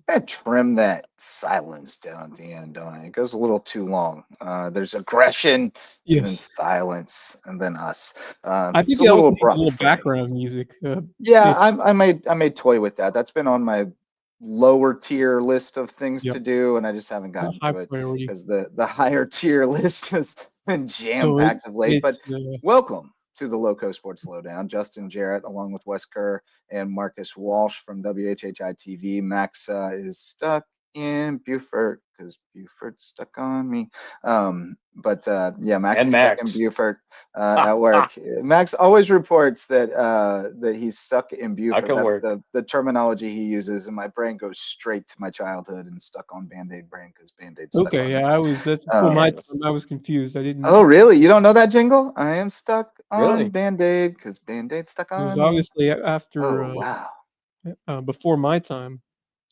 I trim that silence down at the end, don't I? It goes a little too long. There's aggression and then Yes. silence and then us. I It's think a it little also needs a abrupt little for me. background music. Yeah, If I made toy with that. That's been on my lower tier list of things Yep, to do, and I just haven't not gotten high to it priority. because the higher tier list has been jam No, packed of late. But it's welcome to the Loco Sports Lowdown. Justin Jarrett, along with Wes Kerr and Marcus Walsh from WHHI TV. Max is stuck in Beaufort because Beaufort's stuck on me. But yeah, Max And is stuck in Max. Beaufort at work. Max always reports that he's stuck in I Beaufort. can That's work. the terminology he uses, and my brain goes straight to my childhood and stuck on Band-Aid brain because Band-Aid stuck okay. on Yeah, me. that's before my Um, time. I was confused. I didn't. oh, really? You don't know that jingle? I am stuck on Really? Band-Aid because Band-Aid stuck It was on me. obviously after Oh, wow. before my time.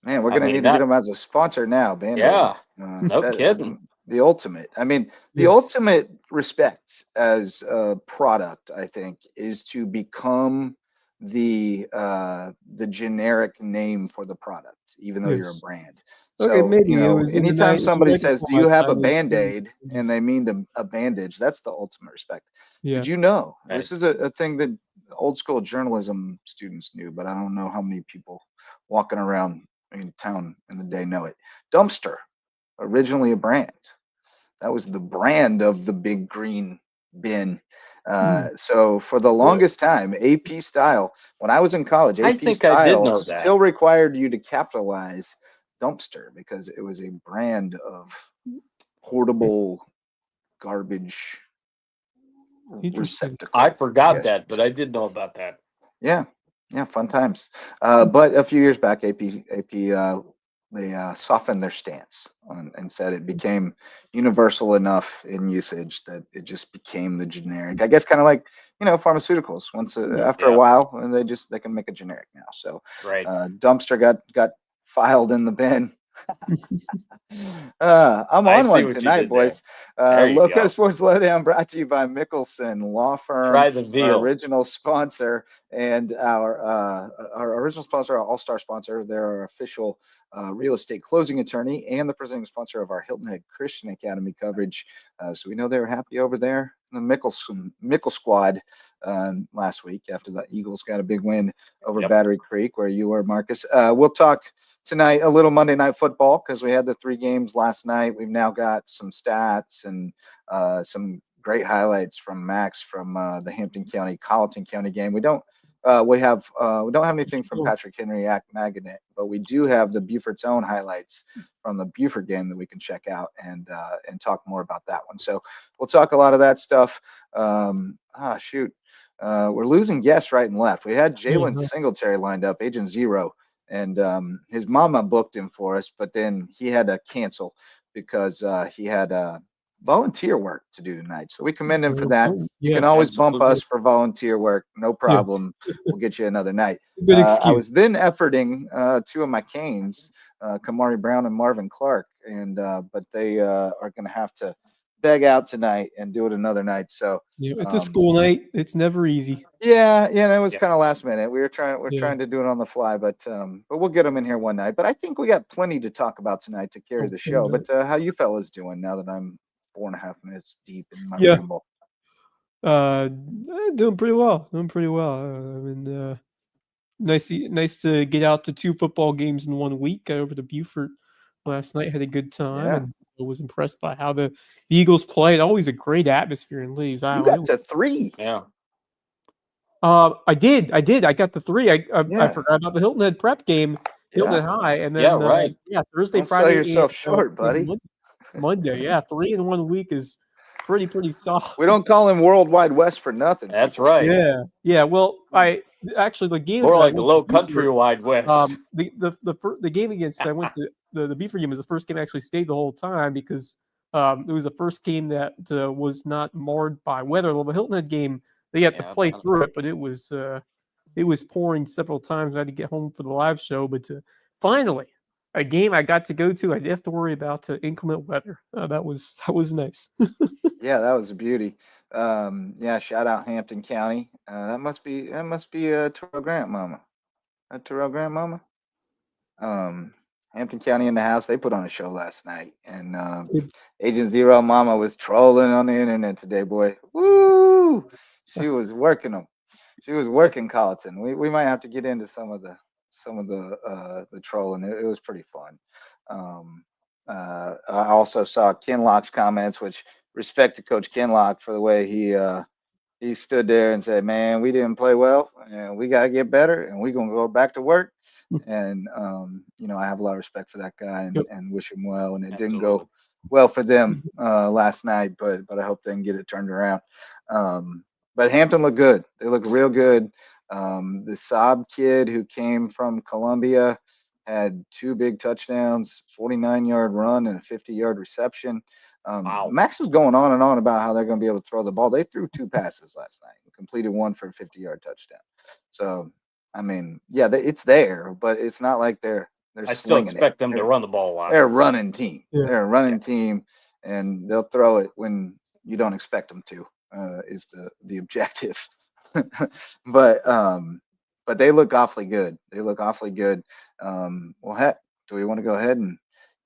Man, we're I gonna mean need to get that. them as a sponsor now, Band-Aid. Yeah. No kidding. The ultimate. I mean, the Yes. ultimate respect as a product, I think, is to become the generic name for the product, even though you're a Yes. brand. Okay, So, maybe it was in the anytime night. It was somebody right says, before "Do my you have a time. It was Band-Aid?" and just they mean a bandage, that's the ultimate respect. Did yeah. you know Right. this is a thing that old school journalism students knew, but I don't know how many people walking around in town in the day know it. Dumpster, originally a brand. That was the brand of the big green bin. Mm. So for the Really? longest time, AP Style, when I was in college, I AP think I did Style know that. still required you to capitalize dumpster because it was a brand of portable garbage Interesting. I receptacle, I forgot guess. that, but I did know about that. Yeah, yeah, fun times. But a few years back, AP they softened their stance and said it became universal enough in usage that it just became the generic. I guess kind of like pharmaceuticals. Once Yeah. after a Yeah. while, and they can make a generic now. So Right. dumpster got filed in the bin. I'm I on see one what you tonight, did there. boys. There you Loco go. Sports Lowdown brought to you by Mickelson Law Firm, Try the our veal. original sponsor and our original sponsor, our all-star sponsor. They're our official real estate closing attorney and the presenting sponsor of our Hilton Head Christian Academy coverage. So we know they were happy over there in the Mickle squad last week after the Eagles got a big win over Yep. Battery Creek, where you were, Marcus. We'll talk tonight a little Monday Night Football because we had the 3 games last night. We've now got some stats and some great highlights from Max from the Hampton County Colleton County game. We don't have anything from Sure. Patrick Henry Magnet, but we do have the Buford's own highlights from the Buford game that we can check out and talk more about that one. So we'll talk a lot of that stuff. Shoot. We're losing guests right and left. We had Yeah. Jalen Singletary lined up, Agent Zero, and his mama booked him for us, but then he had to cancel because he had volunteer work to do tonight. So we commend him for that. You can always Yes. bump Absolutely. us for volunteer work, no Yeah. problem. We'll get you another night. Good I excuse. was then efforting 2 of my Canes, Camari Brown and Marvin Clarke, and but they are going to have to beg out tonight and do it another night. So It's a um, school night. It's never easy. yeah, it was Yeah. kind of last minute. We're Yeah. trying to do it on the fly, but we'll get them in here one night. But I think we got plenty to talk about tonight to carry the Hopefully show. not. But how you fellas doing now that I'm 4.5 minutes deep in my Yeah. ramble? Doing pretty well. Doing pretty well. I mean, nice to get out to 2 football games in 1 week. Got over to Beaufort last night. Had a good time, Yeah, and I was impressed by how the Eagles played. Always a great atmosphere in Lee's you Island. got to 3. Yeah. I did. I got the 3. I Yeah, forgot about the Hilton Head prep game, Hilton yeah. Head High, and Yeah. then Right. yeah, Thursday, Don't sell Friday, yourself and short, buddy. Monday. Yeah, 3 in 1 week is pretty solid. We don't call him Worldwide West for nothing, That's people. right. Yeah, yeah. Well, I actually the game More that I like the went to low country Beaufort, wide west. the game against I went to the Beaver game was the first game I actually stayed the whole time because it was the first game that was not marred by weather. Well, the Hilton Head game they had to Yeah. play through it, but it was pouring several times. I had to get home for the live show, but finally a game I got to go to. I didn't have to worry about inclement weather. That was nice. Yeah, that was a beauty. Yeah, shout out Hampton County. That must be Terrell Grant, mama. Terrell Grant, mama. Um, Hampton County in the house. They put on a show last night, and Agent Zero Mama was trolling on the internet today, boy. Woo! She was working them. She was working Colleton. We might have to get into some of the trolling. It was pretty fun. I also saw Kinlock's comments, which respect to Coach Kinlock for the way he stood there and said, "Man, we didn't play well, and we got to get better, and we're gonna go back to work." And I have a lot of respect for that guy and wish him well. And it didn't go well for them last night, but I hope they can get it turned around. But Hampton looked good. They look real good. The Saab kid who came from Columbia had 2 big touchdowns, 49-yard run and a 50-yard reception. Wow. Max was going on and on about how they're going to be able to throw the ball. They threw 2 passes last night and completed 1 for a 50-yard touchdown. So, I mean, yeah, it's there, but it's not like they're I still expect them to run the ball a lot. They're a running team. Yeah. They're a running team, and they'll throw it when you don't expect them to. Is the objective. But they look awfully good. They look awfully good. Well, heck, do we want to go ahead and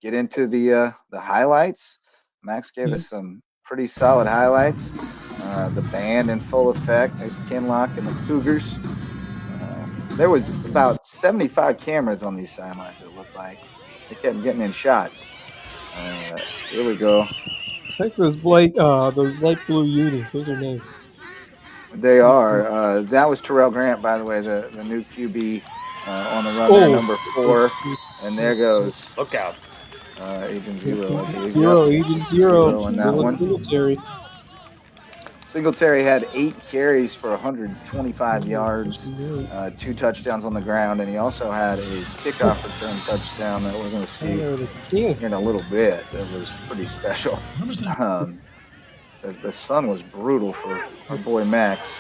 get into the highlights? Max gave us some pretty solid highlights. The band in full effect. There's Kinlock and the Cougars. There was about 75 cameras on these sidelines, it looked like. They kept getting in shots. Here we go. I think those light blue unis, those are nice. They are. That was Terrell Grant, by the way, the new QB on the run there, number 4. And there goes. Look out. Agent Zero. Agent Zero on that one. Singletary had 8 carries for 125 yards, 2 touchdowns on the ground, and he also had a kickoff return touchdown that we're going to see in a little bit. That was pretty special. The sun was brutal for our boy Max.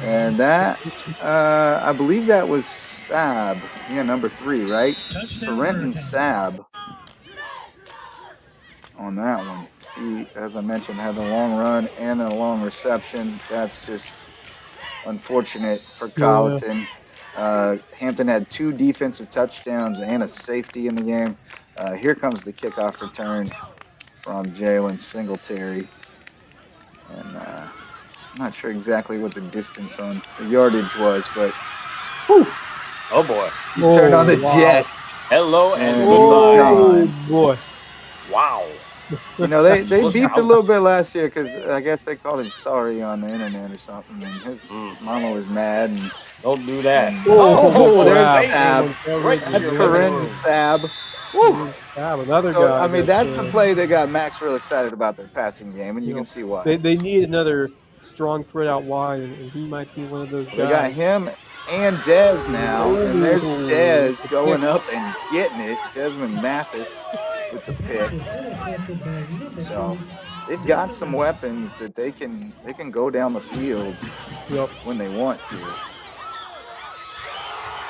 And that, I believe that was Saab, number 3, right? Renton Saab on that one. He, as I mentioned, had a long run and a long reception. That's just unfortunate for Colleton. Hampton had 2 defensive touchdowns and a safety in the game. Here comes the kickoff return from Jalen Singletary. And I'm not sure exactly what the distance on the yardage was, but whew, oh boy, he turned on the Jets. Hello and goodbye. Oh boy. Wow. They beefed a little bit last year because I guess they called him sorry on the internet or something, and his mama was mad. And don't do that. There's Saab. That's Corinne Saab. Saab, another guy. I mean, that's the play that got Max real excited about their passing game, and you can see why. They need another strong threat out wide, and he might be one of those guys. They got him and Dez now, and there's Dez going up and getting it. Desmond Mathis with the pick. So they've got some weapons that they can go down the field when they want to.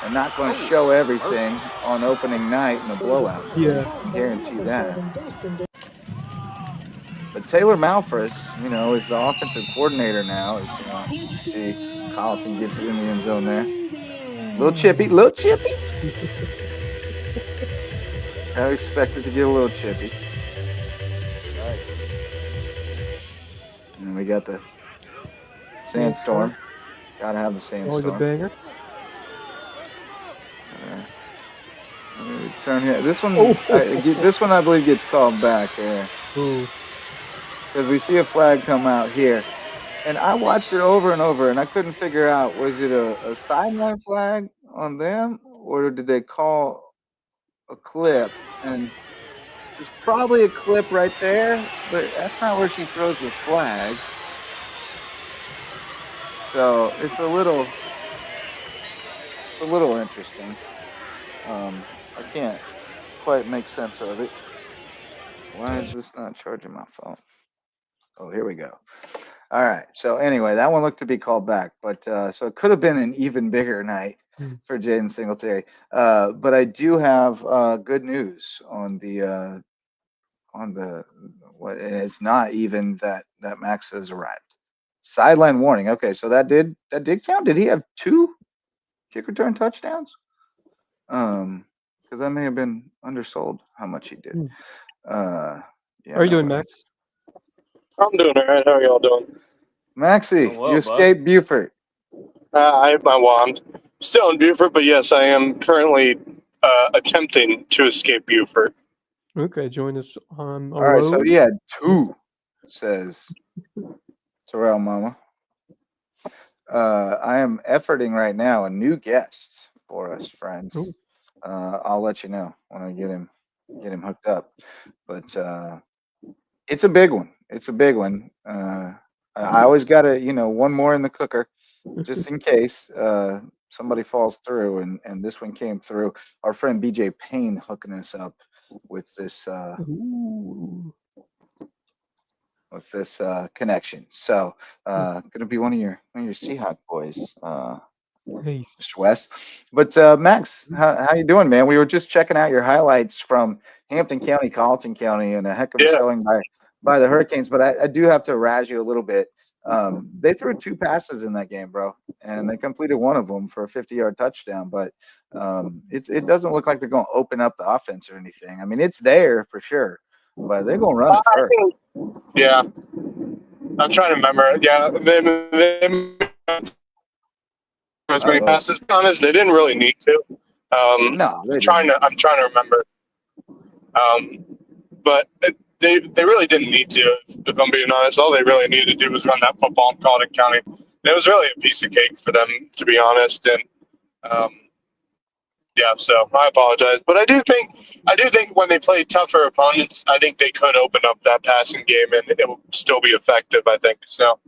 They're not going to show everything on opening night in the blowout. Yeah, I guarantee that. But Taylor Malfris, is the offensive coordinator now. As you see, Colleton gets it in the end zone there. Little chippy. I expected to get a little chippy. Right. And we got the sandstorm. Gotta have the sandstorm. Always a banger. Turn here. This one, this one I believe gets called back there. Because we see a flag come out here. And I watched it over and over, and I couldn't figure out, was it a sideline flag on them, or did they call a clip? And there's probably a clip right there, but that's not where she throws the flag. So it's a little interesting. I can't quite make sense of it. Why is this not charging my phone? Oh, here we go. All right. So anyway, that one looked to be called back, but so it could have been an even bigger night for Jaden Singletary. But I do have good news on the what, and it's not even that Max has arrived. Sideline warning. Okay, so that did count. Did he have 2 kick return touchdowns? because I may have been undersold how much he did. Hmm. Yeah, How are you no doing, way. Max? I'm doing all right. How are y'all doing? Maxie, Doing well, you bud. escaped Buford. I'm still in Buford, but yes, I am currently attempting to escape Buford. Okay, join us on All right, so Low. he had Yes. 2, says Terrell Mama. I am efforting right now a new guest for us, friends. Ooh. I'll let you know when I get him hooked up. But it's a big one. It's a big one. I always got one more in the cooker just in case somebody falls through, and this one came through. Our friend BJ Payne hooking us up with this Ooh. connection. So gonna be one of your Seahawk boys, Nice. Mr. West. But Max, how you doing, man? We were just checking out your highlights from Hampton County, Colleton County, and a heck of a Yeah. showing by the Hurricanes. But I do have to razz you a little bit. They threw 2 passes in that game, bro, and they completed one of them for a 50-yard touchdown. But it doesn't look like they're going to open up the offense or anything. I mean, it's there for sure, but they're going to run it first. Yeah. I'm trying to remember. Yeah, they as many passes. To be honest, they didn't really need to. No, they I'm trying to remember. But they really didn't need to. If I'm being honest, all they really needed to do was run that football in Colleton County. And it was really a piece of cake for them, to be honest. And yeah, so I apologize, but I do think when they play tougher opponents, I think they could open up that passing game and it will still be effective. I think so.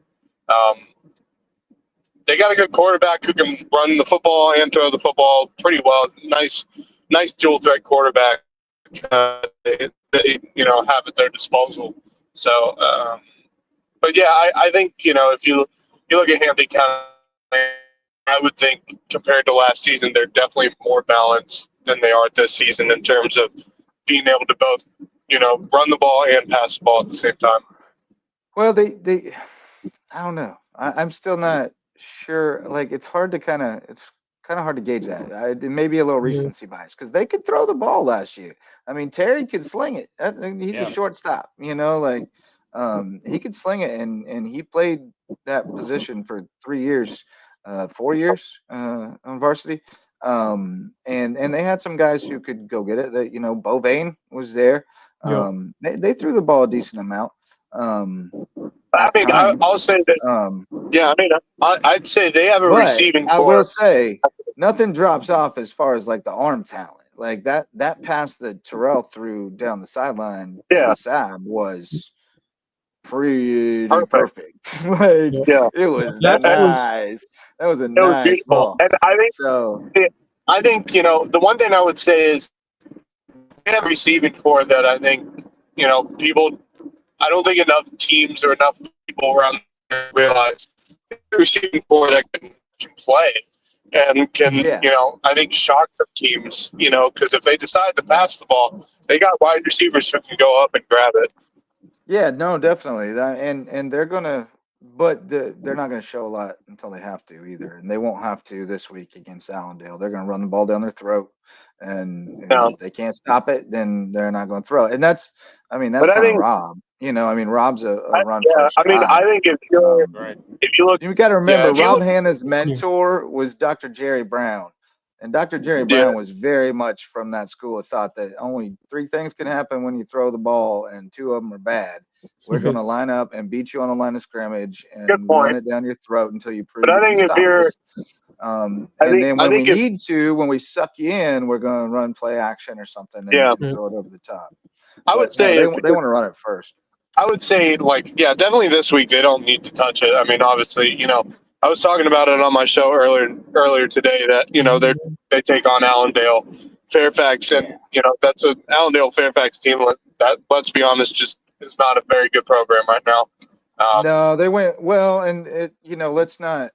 They got a good quarterback who can run the football and throw the football pretty well. Nice dual threat quarterback. They have at their disposal. So, but yeah, I think if you look at Hampton County, I would think compared to last season, they're definitely more balanced than they are this season in terms of being able to both run the ball and pass the ball at the same time. Well, they I don't know. I'm still not sure. Like, it's kind of hard to gauge that. It may be a little Yeah. recency bias because they could throw the ball last year. I mean, Terry could sling it. He's Yeah. a shortstop, he could sling it, and he played that position for 3 years, 4 years on varsity. And they had some guys who could go get it. That Bovane was there. Yeah. They threw the ball a decent amount. I mean, I'll say that. Yeah, I mean, I'd say they have a But receiving I core. will say nothing drops off as far as like the arm talent. Like that pass that Terrell threw down the sideline Yeah. to Saab was pretty Perfect. like Yeah. it was That was- nice. That was a It was nice beautiful. ball. And I think the one thing I would say is they have a receiving core that I think people. I don't think enough teams or enough people around there realize the receiving core that can play and can Yeah. I think shock some teams. Because if they decide to pass the ball, they got wide receivers who can go up and grab it. Yeah, no, definitely. And they're gonna, but they're not gonna show a lot until they have to either, and they won't have to this week against Allendale. They're gonna run the ball down their throat, and No. if they can't stop it, then they're not going to throw it. And that's But kind I of think- Rob. Rob's a run Yeah, first I mean, guy. I think if you're Right. if you look, You got to remember, if you Rob look- Hanna's mentor was Dr. Jerry Brown. And Dr. Jerry Brown was very much from that school of thought that only 3 things can happen when you throw the ball, and 2 of them are bad. We're going to line up and beat you on the line of scrimmage and Good point. run it down your throat until you prove But I you can think if stop you're- us. And think- then I when we think if- need to, when we suck you in, we're going to run play action or something and, Yeah. and throw it over the top. I would But, say no, if- they want to run it first. I would say, definitely this week they don't need to touch it. I mean, obviously, I was talking about it on my show earlier today that they take on Allendale, Fairfax, and that's a Allendale Fairfax team that, let's be honest, just is not a very good program right now. No, they went well, and let's not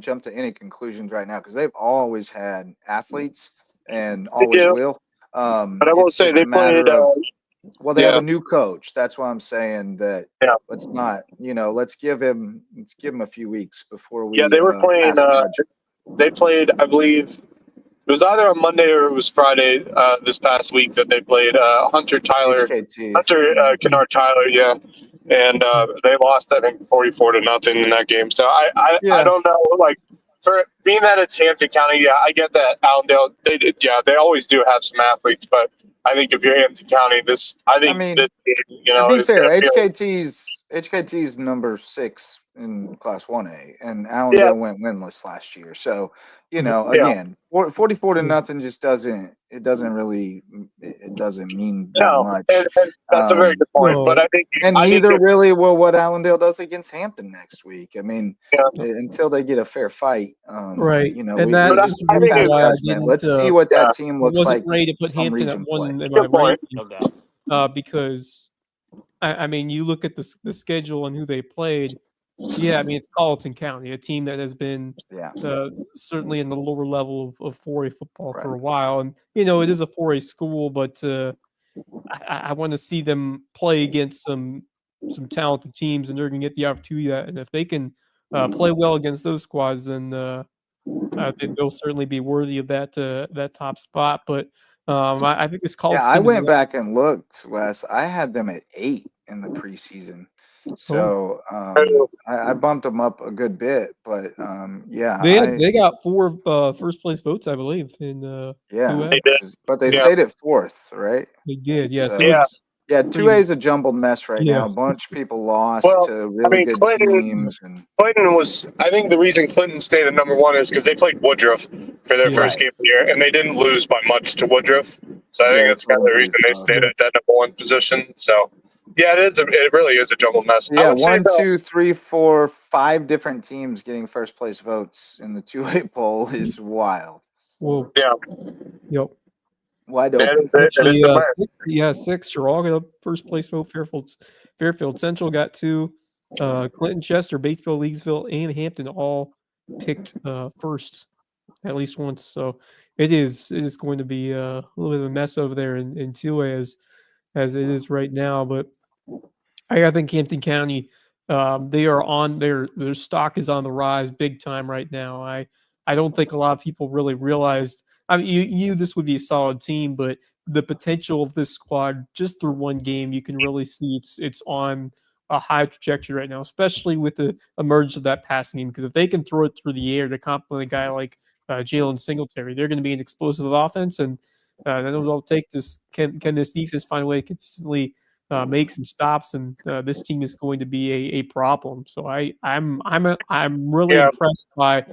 jump to any conclusions right now because they've always had athletes and always do. will. But I will It's say just they a matter played. of, they have yeah. a new coach. That's why I'm saying that. Yeah. Let's not, let's give him a few weeks before we. Yeah, they were playing. pass judge. They played, I believe, It was either on Monday or it was Friday this past week that they played Hunter HKT. Kennard Tyler, yeah, and they lost I think 44-0 in that game. So I don't know, like for being that it's Hampton County, yeah, I get that Allendale they always do have some athletes, but I think if you're Hampton County, this To be fair, HKT's number 6 in Class 1A, and Allendale went winless last year. So, again, 44-0 just doesn't mean that much. And that's a very good point. But I think neither really will what Allendale does against Hampton next week. I mean, until they get a fair fight, right? And let's see what that team looks like. Wasn't ready to put Hampton at one in my rankings, because I mean, you look at the schedule and who they played. Yeah, I mean, it's Colleton County, a team that has been certainly in the lower level of 4A football for a while. And, it is a 4A school, but I want to see them play against some talented teams, and they're going to get the opportunity. And if they can play well against those squads, then they'll certainly be worthy of that top spot. But I think this Colleton I went back and looked, Wes. I had them at 8 in the preseason. So I bumped them up a good bit, but they got 4 first place votes, I believe. In they did, but they stayed at 4th, right? They did, yes. So, 2A is a jumbled mess right now. A bunch of people lost to really good teams. And Clinton was, I think the reason Clinton stayed at number 1 is because they played Woodruff for their first game of the year, and they didn't lose by much to Woodruff. So I think that's kind of the reason they stayed at that number 1 position. So. Yeah, it really is a jumbled mess. Yeah, 1, 2, 3, 4, 5 different teams getting first place votes in the 2A poll is wild. Well, yep. Wide open. Actually, 6. You're got a first place vote. Fairfield Central got 2. Clinton, Chester, Batesville, Leesville, and Hampton all picked first at least once. So it is going to be a little bit of a mess over there in 2A as it is right now. But I think Hampton County, they are on their stock is on the rise big time right now. I don't think a lot of people really realized. I mean, you knew this would be a solid team, but the potential of this squad just through one game, you can really see it's on a high trajectory right now, especially with the emergence of that passing game. Because if they can throw it through the air to complement a guy like Jalen Singletary, they're going to be an explosive offense, and then it'll take this. Can this defense find a way to consistently make some stops, and this team is going to be a problem. So I'm really impressed by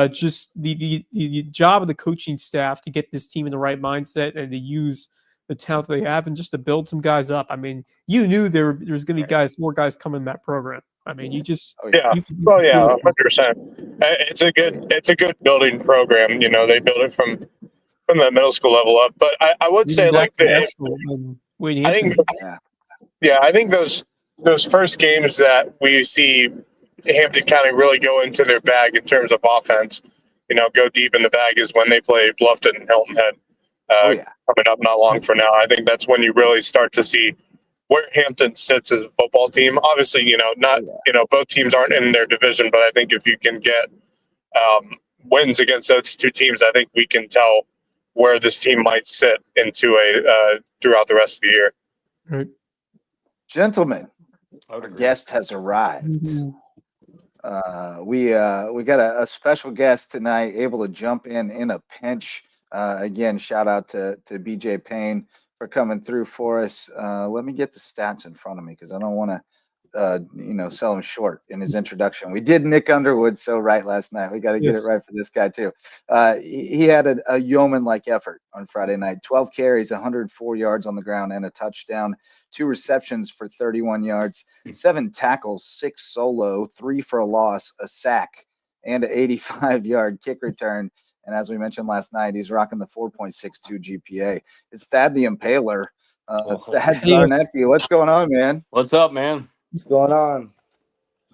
just the job of the coaching staff to get this team in the right mindset and to use the talent they have and just to build some guys up. I mean, you knew there's going to be more guys coming in that program. I mean, you just 100%. It's a good building program. They build it from the middle school level up. But I would say I think those first games that we see Hampton County really go into their bag in terms of offense, go deep in the bag is when they play Bluffton and Hilton Head coming up not long from now. I think that's when you really start to see where Hampton sits as a football team. Obviously, both teams aren't in their division, but I think if you can get wins against those two teams, I think we can tell where this team might sit into throughout the rest of the year. Right. Gentlemen, our guest has arrived. We got a special guest tonight, able to jump in a pinch. Again, shout out to BJ Payne for coming through for us. Let me get the stats in front of me because I don't want to, sell him short in his introduction. We did Nick Underwood so right last night. We got to get it right for this guy too. He had a yeoman-like effort on Friday night. 12 carries, 104 yards on the ground, and a touchdown. 2 receptions for 31 yards, 7 tackles, 6 solo, 3 for a loss, a sack, and an 85-yard kick return. And as we mentioned last night, he's rocking the 4.62 GPA. It's Thad the Impaler. Thad Zarnecki. What's going on, man? What's up, man? What's going on?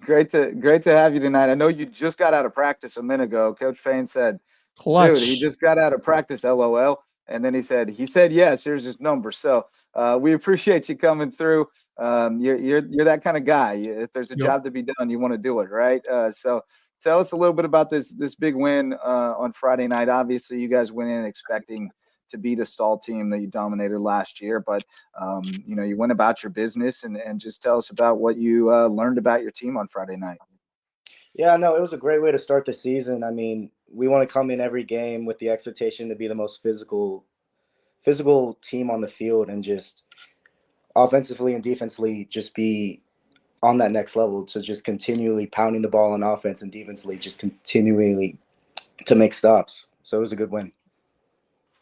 Great to have you tonight. I know you just got out of practice a minute ago. Coach Payne said, Clutch. Dude, he just got out of practice, LOL. And then he said yes, here's his number. So we appreciate you coming through. You're that kind of guy. If there's a job to be done, you want to do it, right? So tell us a little bit about this big win on Friday night. Obviously, you guys went in expecting to beat a stall team that you dominated last year, but you went about your business, and just tell us about what you learned about your team on Friday night. Yeah, no, it was a great way to start the season. I mean, we want to come in every game with the expectation to be the most physical team on the field, and just offensively and defensively just be on that next level, to just continually pounding the ball on offense, and defensively just continually to make stops. So it was a good win.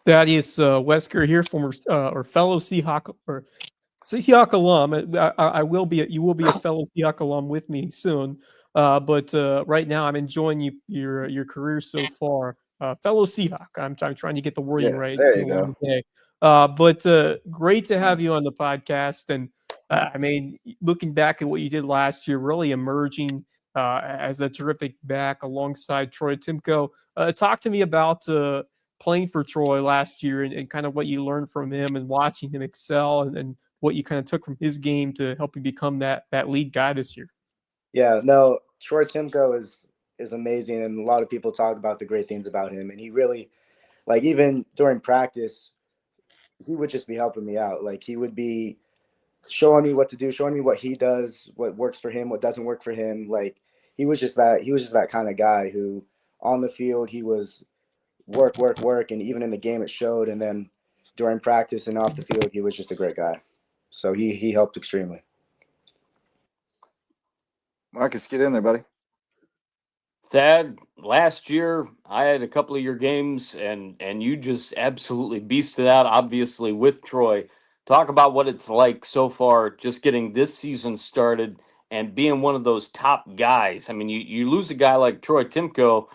Thaddeus Wesker here, former or fellow Seahawk or Seahawk alum. You will be a fellow Seahawk alum with me soon. But right now, I'm enjoying your career so far. Fellow Seahawk. I'm trying to get the wording right. There It's you been a long go. day. But great to have you on the podcast. And I mean, looking back at what you did last year, really emerging as a terrific back alongside Troy Timko. Talk to me about playing for Troy last year, and kind of what you learned from him and watching him excel, and what you kind of took from his game to help you become that lead guy this year. Yeah, no, Troy Timko is amazing, and a lot of people talk about the great things about him. And he really, like, even during practice, he would just be helping me out. Like, he would be showing me what to do, showing me what he does, what works for him, what doesn't work for him. Like, he was just that kind of guy who, on the field, he was work, and even in the game it showed. And then during practice and off the field, he was just a great guy. So he helped extremely. Marcus, get in there, buddy. Thad, last year I had a couple of your games, and you just absolutely beasted out, obviously, with Troy. Talk about what it's like so far, just getting this season started and being one of those top guys. I mean, you lose a guy like Troy Timko,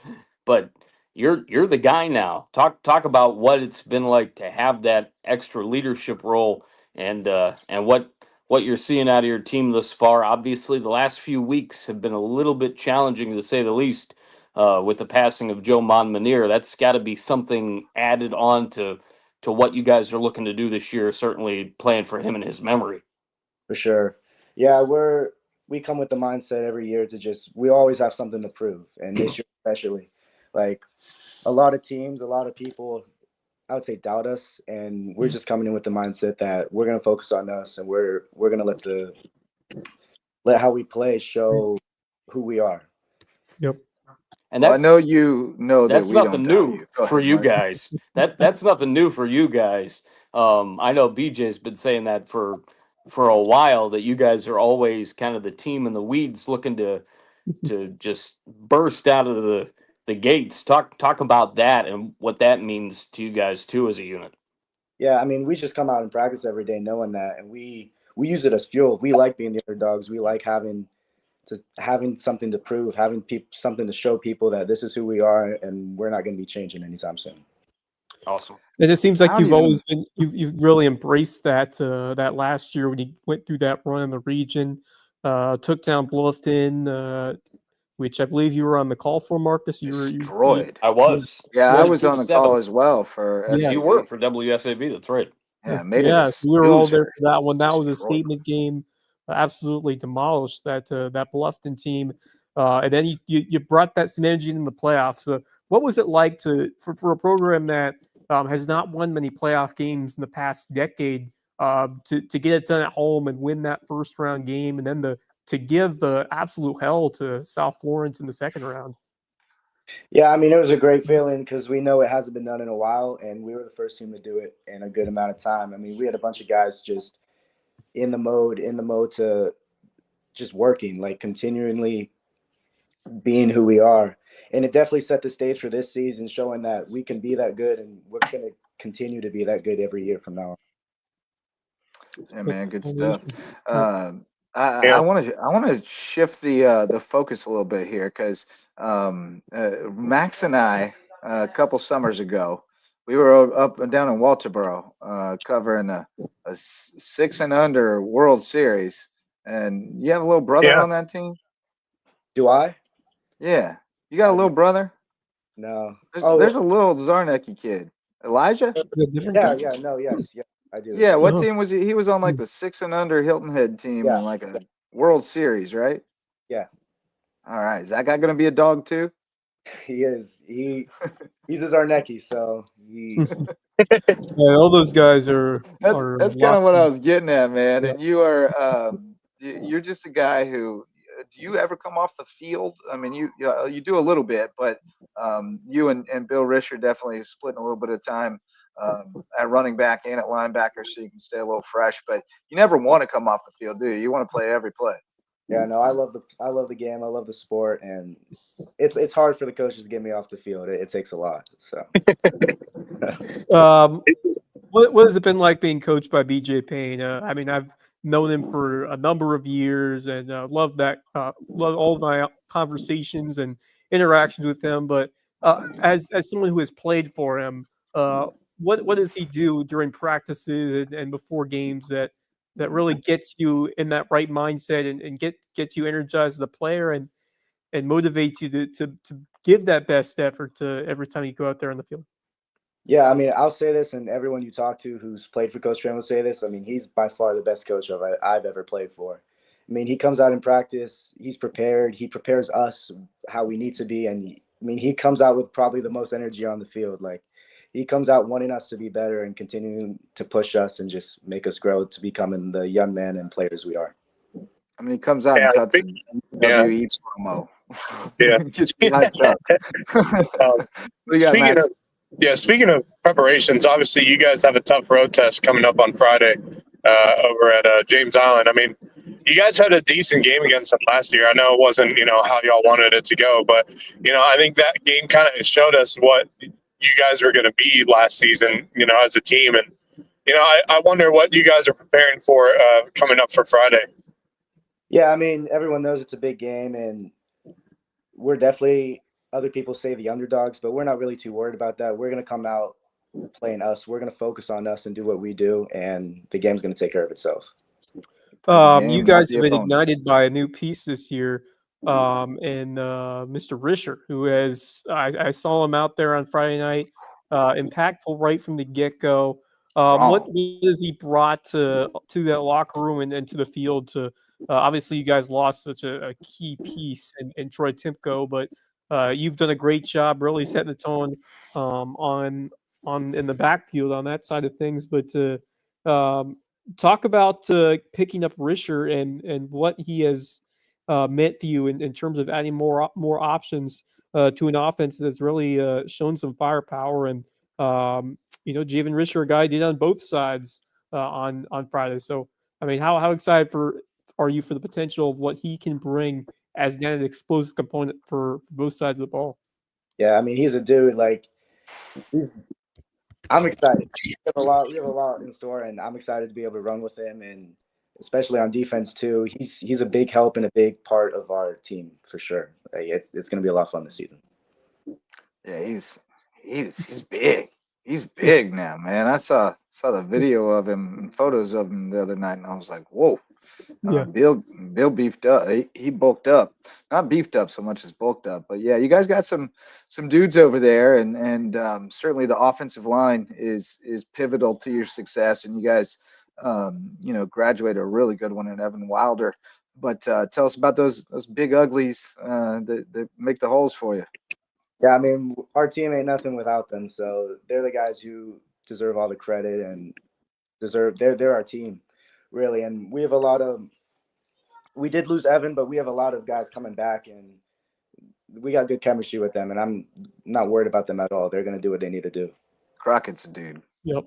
but you're the guy now. Talk about what it's been like to have that extra leadership role, and what you're seeing out of your team thus far. Obviously, the last few weeks have been a little bit challenging, to say the least, with the passing of Joe Monmonier. That's got to be something added on to what you guys are looking to do this year, certainly playing for him and his memory. For sure. Yeah, we come with the mindset every year to we always have something to prove. And this year especially, like, a lot of teams, a lot of people, I would say, doubt us, and we're just coming in with the mindset that we're going to focus on us, and we're going to let how we play show who we are. Yep. And I know you know that that's we nothing don't new Go for ahead, you Marcus. guys. That's nothing new for you guys. I know BJ's been saying that for a while, that you guys are always kind of the team in the weeds, looking to just burst out of the gates. Talk about that and what that means to you guys too as a unit. Yeah, I mean, we just come out and practice every day knowing that, and we use it as fuel. We like being the underdogs. We like having something to prove, having something to show people that this is who we are, and we're not going to be changing anytime soon. Awesome. And it seems like How you've do you- always been you've really embraced that last year when you went through that run in the region, took down Bluffton, which I believe you were on the call for, Marcus. Destroyed. I was. Yeah, I was 42 on to the call 7. as well for Yeah. You SAB. were for WSAB. That's right. Yeah, made it. Yes, we were all there snoozer. for that one. That was a Destroyed. statement game. Absolutely demolished that Bluffton team, and then you brought that some energy in the playoffs. So what was it like for a program that has not won many playoff games in the past decade to get it done at home and win that first round game, and then to give the absolute hell to South Florence in the second round? Yeah, I mean, it was a great feeling because we know it hasn't been done in a while, and we were the first team to do it in a good amount of time. I mean, we had a bunch of guys just in the mode to just working, like continually being who we are. And it definitely set the stage for this season, showing that we can be that good, and we're going to continue to be that good every year from now on. Yeah, man, good stuff. Yeah. I want to shift the focus a little bit here, because Max and I, a couple summers ago, we were up and down in Walterboro covering a 6 and under World Series, and you have a little brother Yeah. on that team. Do I? Yeah, you got a little brother. No. There's a little Zarnecki kid, Elijah. Yeah, no, yes, yeah, I do. Yeah, what team was he? He was on like the 6 and under Hilton Head team Yeah. in like a World Series, right? Yeah. All right. Is that guy going to be a dog too? He is. He's a Zarnecki, so he. Yeah, all those guys are That's kind of locked what I in. was getting at, man. Yeah. And you are you're just a guy who do you ever come off the field? I mean, you do a little bit, but you and Bill Risch are definitely splitting a little bit of time at running back and at linebacker, so you can stay a little fresh. But you never want to come off the field, do you? You want to play every play. Yeah, no, I love the game. I love the sport, and it's hard for the coaches to get me off the field. It takes a lot. So, what has it been like being coached by BJ Payne? I mean, I've known him for a number of years and love all of my conversations and interactions with him. But as someone who has played for him, what does he do during practices and before games that really gets you in that right mindset and gets you energized as a player and motivates you to give that best effort every time you go out there on the field? yeah, I mean, I'll say this, and everyone you talk to who's played for Coach Payne will say this. I mean, he's by far the best coach I've ever played for. I mean, he comes out in practice. He's prepared. He prepares us how we need to be, and I mean, he comes out with probably the most energy on the field. Like, he comes out wanting us to be better and continuing to push us and just make us grow to becoming the young men and players we are. I mean, he comes out and cuts an WWE promo. Yeah. Gets me hyped up. What do you got, Max? Speaking of preparations, obviously you guys have a tough road test coming up on Friday over at James Island. I mean, you guys had a decent game against them last year. I know it wasn't, how y'all wanted it to go, but, I think that game kind of showed us what you guys were going to be last season, as a team. And, I wonder what you guys are preparing for coming up for Friday. Yeah, I mean, everyone knows it's a big game, and we're definitely, other people say the underdogs, but we're not really too worried about that. We're going to come out playing us. We're going to focus on us and do what we do, and the game's going to take care of itself. You guys have been ignited by a new piece this year, and Mr. Risher, who I saw him out there on Friday night, impactful right from the get-go. What has he brought to that locker room and to the field? To obviously, you guys lost such a key piece in Troy Timko, but you've done a great job, really setting the tone on in the backfield on that side of things. But talk about picking up Risher and what he has meant for you in terms of adding more options to an offense that's really shown some firepower. And Javen Risher, a guy did on both sides on Friday. So I mean, how excited are you for the potential of what he can bring as an explosive component for both sides of the ball? Yeah, I mean, he's a dude. Like, I'm excited. We have a lot in store, and I'm excited to be able to run with him, and especially on defense too. He's a big help and a big part of our team for sure. Like, it's going to be a lot of fun this season. Yeah, he's big. He's big now, man. I saw the video of him and photos of him the other night, and I was like, whoa. Yeah. Bill beefed up. He bulked up, not beefed up so much as bulked up. But yeah, you guys got some dudes over there, and certainly the offensive line is pivotal to your success. And you guys, graduated a really good one in Evan Wilder. But tell us about those big uglies that make the holes for you. Yeah, I mean, our team ain't nothing without them. So they're the guys who deserve all the credit and they're our team, really. And we did lose Evan, but we have a lot of guys coming back, and we got good chemistry with them. And I'm not worried about them at all. They're going to do what they need to do. Crockett's a dude. Yep.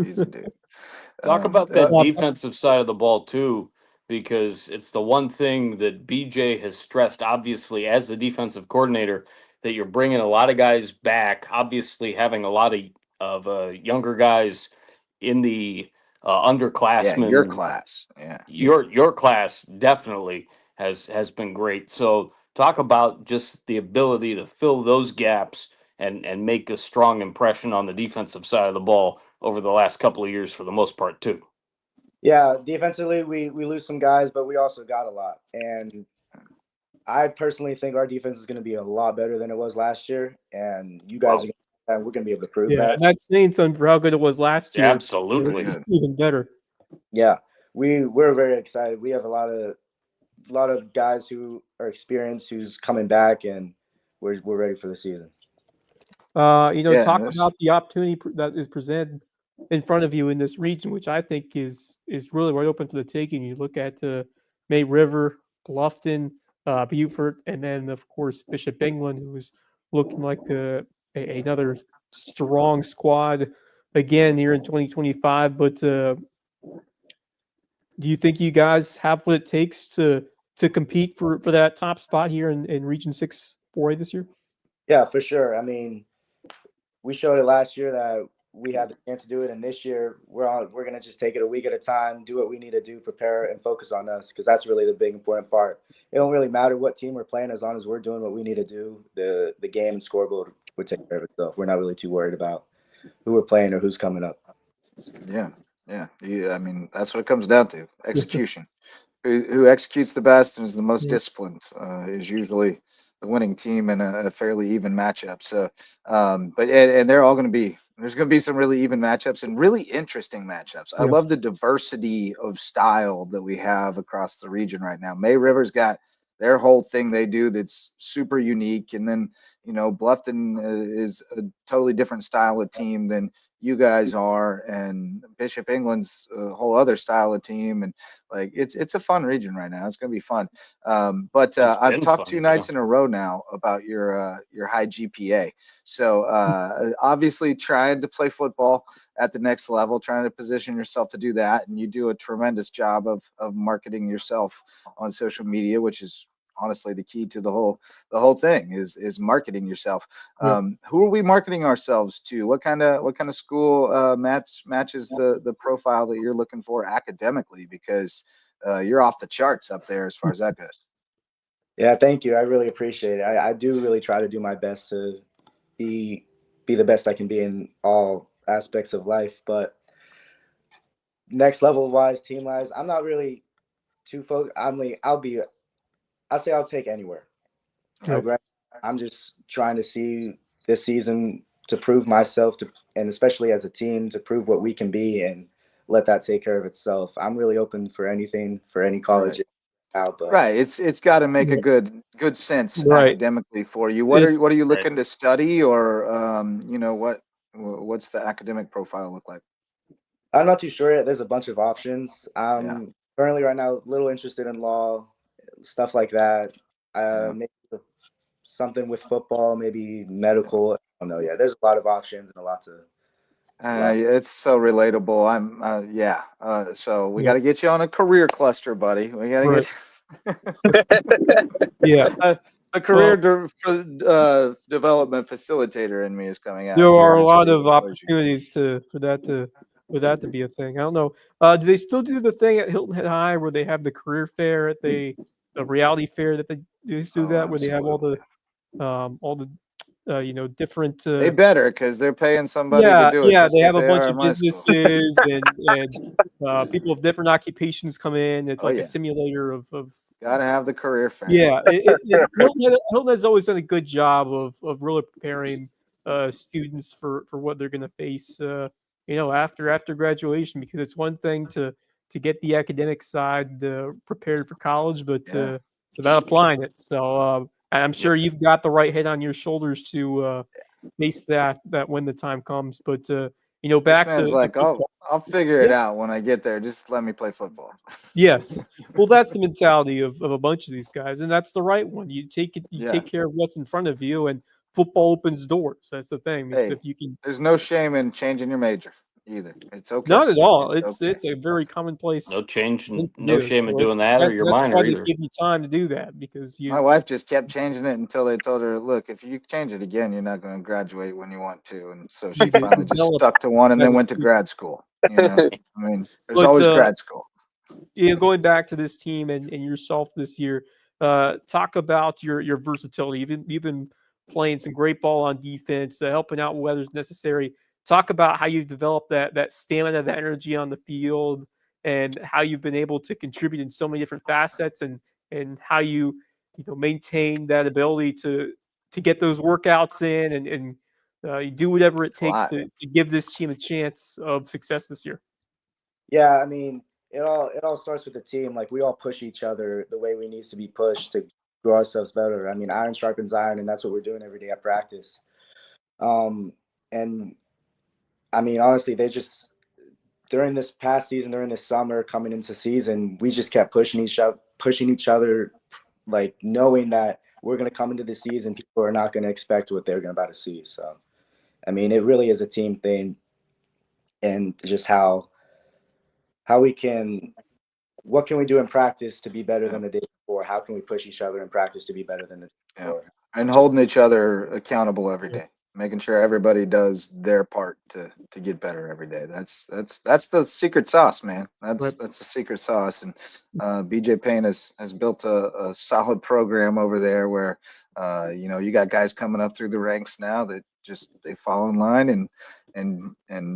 He's a dude. Talk about that defensive side of the ball too, because it's the one thing that BJ has stressed, obviously, as the defensive coordinator, that you're bringing a lot of guys back, obviously having a lot of younger guys in the underclassmen. Yeah, your class. Yeah. Your class definitely has been great. So talk about just the ability to fill those gaps and make a strong impression on the defensive side of the ball over the last couple of years for the most part too. Yeah, defensively we lose some guys, but we also got a lot. And I personally think our defense is going to be a lot better than it was last year. And you guys we're going to be able to prove that. And that's saying something for how good it was last year. Absolutely. Even better. Yeah, we're very excited. We have a lot of lot of guys who are experienced, who's coming back, and we're ready for the season. Talk about the opportunity that is presented in front of you in this region, which I think is really right open to the taking. You look at May River, Bluffton, Beaufort, and then of course Bishop England, who is looking like another strong squad again here in 2025. But do you think you guys have what it takes to compete for that top spot here in Region 6 4A this year? Yeah, for sure. I mean, we showed it last year that we had the chance to do it, and this year we're gonna just take it a week at a time, do what we need to do, prepare, and focus on us, because that's really the big important part. It don't really matter what team we're playing as long as we're doing what we need to do. The game and scoreboard would take care of itself. We're not really too worried about who we're playing or who's coming up. Yeah. I mean, that's what it comes down to: execution. Who executes the best and is the most disciplined is usually the winning team in a fairly even matchup. So, but they're all going to be. There's going to be some really even matchups and really interesting matchups. I love the diversity of style that we have across the region right now. May River's got their whole thing they do that's super unique, and then Bluffton is a totally different style of team than you guys are, and Bishop England's a whole other style of team, and like it's a fun region right now. It's going to be fun. But I've talked 2 nights in a row now about your high GPA. So obviously trying to play football at the next level, trying to position yourself to do that, and you do a tremendous job of marketing yourself on social media, which is honestly the key to the whole thing is marketing yourself. Who are we marketing ourselves to? What kind of school matches the profile that you're looking for academically? Because you're off the charts up there as far as that goes. Yeah, thank you. I really appreciate it. I do really try to do my best to be the best I can be in all aspects of life. But next level wise, team wise, I'm not really too focused. I'll say I'll take anywhere. I'm just trying to see this season to prove myself and especially as a team to prove what we can be and let that take care of itself. I'm really open for anything, for any college. Right. It's got to make a good sense academically for you. What are you looking to study, or what's the academic profile look like? I'm not too sure yet. There's a bunch of options. Currently right now a little interested in law, stuff like that. Maybe something with football, maybe medical. I don't know. Yeah, there's a lot of options and a lot to. It's so relatable. So we got to get you on a career cluster, buddy. We got to get. A career development facilitator in me is coming out. There are a lot of opportunities for that to be a thing. I don't know. Do they still do the thing at Hilton Head High where they have the career fair at the reality fair that they do that where they have all the different. They better, because they're paying somebody to do it. Yeah, they have a bunch of businesses and people of different occupations come in. It's like a simulator of. Gotta have the career fair. Yeah, Hilton has always done a good job of really preparing students for what they're going to face, after graduation. Because it's one thing to get the academic side prepared for college, but it's about applying it. So I'm sure you've got the right head on your shoulders to face that when the time comes. But back to like I'll figure it out when I get there. Just let me play football. Yes, well, that's the mentality of a bunch of these guys, and that's the right one. You take care of what's in front of you, and football opens doors. That's the thing. Hey, if you can, there's no shame in changing your major either. It's okay. Not at all. It's a very commonplace. No shame in doing that, or your minor why either. they give you time to do that, because my wife just kept changing it until they told her, look, if you change it again, you're not going to graduate when you want to. And so she finally just stuck to one and then went to grad school. I mean, there's always grad school. Going back to this team and yourself this year, talk about your versatility. You've been playing some great ball on defense, helping out whether it's necessary. Talk about how you've developed that stamina, that energy on the field, and how you've been able to contribute in so many different facets, and how you maintain that ability to get those workouts in and you do whatever it takes to give this team a chance of success this year. Yeah, I mean, it all starts with the team. Like we all push each other the way we need to be pushed to grow ourselves better. I mean, iron sharpens iron, and that's what we're doing every day at practice. And I mean, honestly, they just during this past season, during this summer, coming into season, we just kept pushing each other, like knowing that we're going to come into the season, people are not going to expect what they're going about to see. So, I mean, it really is a team thing, and just how we can, what can we do in practice to be better than the day before? How can we push each other in practice to be better than the day before? And holding each other accountable every day, making sure everybody does their part to get better every day. That's the secret sauce, man. That's the secret sauce. And BJ Payne has built a solid program over there where you got guys coming up through the ranks now that just they fall in line and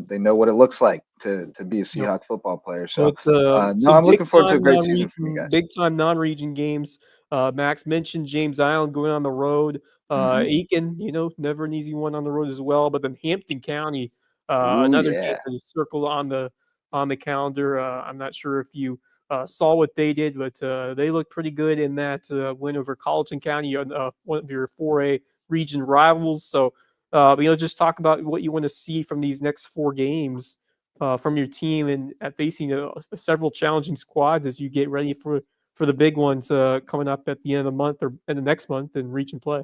they know what it looks like to be a Seahawk football player. So it's I'm looking forward to a great season from you guys. Big time non-region games. Max mentioned James Island going on the road. Aiken, never an easy one on the road as well. But then Hampton County, another game that is circled on the calendar. I'm not sure if you saw what they did, but they looked pretty good in that win over Colleton County, one of your 4A region rivals. So, just talk about what you want to see from these next 4 games from your team and at facing several challenging squads as you get ready for the big ones coming up at the end of the month or in the next month in region play.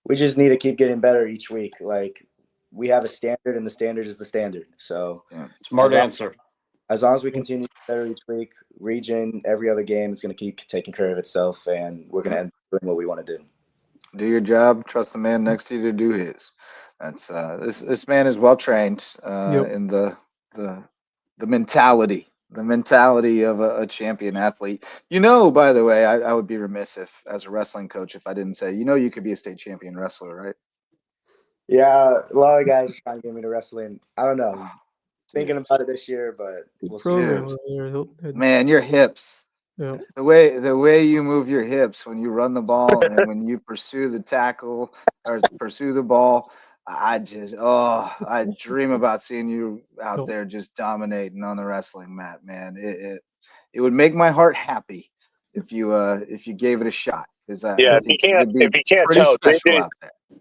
We just need to keep getting better each week. Like we have a standard, and the standard is the standard. So smart answer. As long as we continue to get better each week, region, every other game, it's going to keep taking care of itself, and we're going to end up doing what we want to do. Do your job. Trust the man next to you to do his. That's this man is well trained in the mentality of a champion athlete. By the way, I would be remiss if, as a wrestling coach, if I didn't say, you could be a state champion wrestler, right? Yeah, a lot of guys are trying to get me to wrestling. I don't know. Thinking about it this year, but we'll see. Man, your hips. Yeah. The way you move your hips when you run the ball and when you pursue the tackle or pursue the ball, I dream about seeing you out there just dominating on the wrestling mat, man. It would make my heart happy if you gave it a shot. If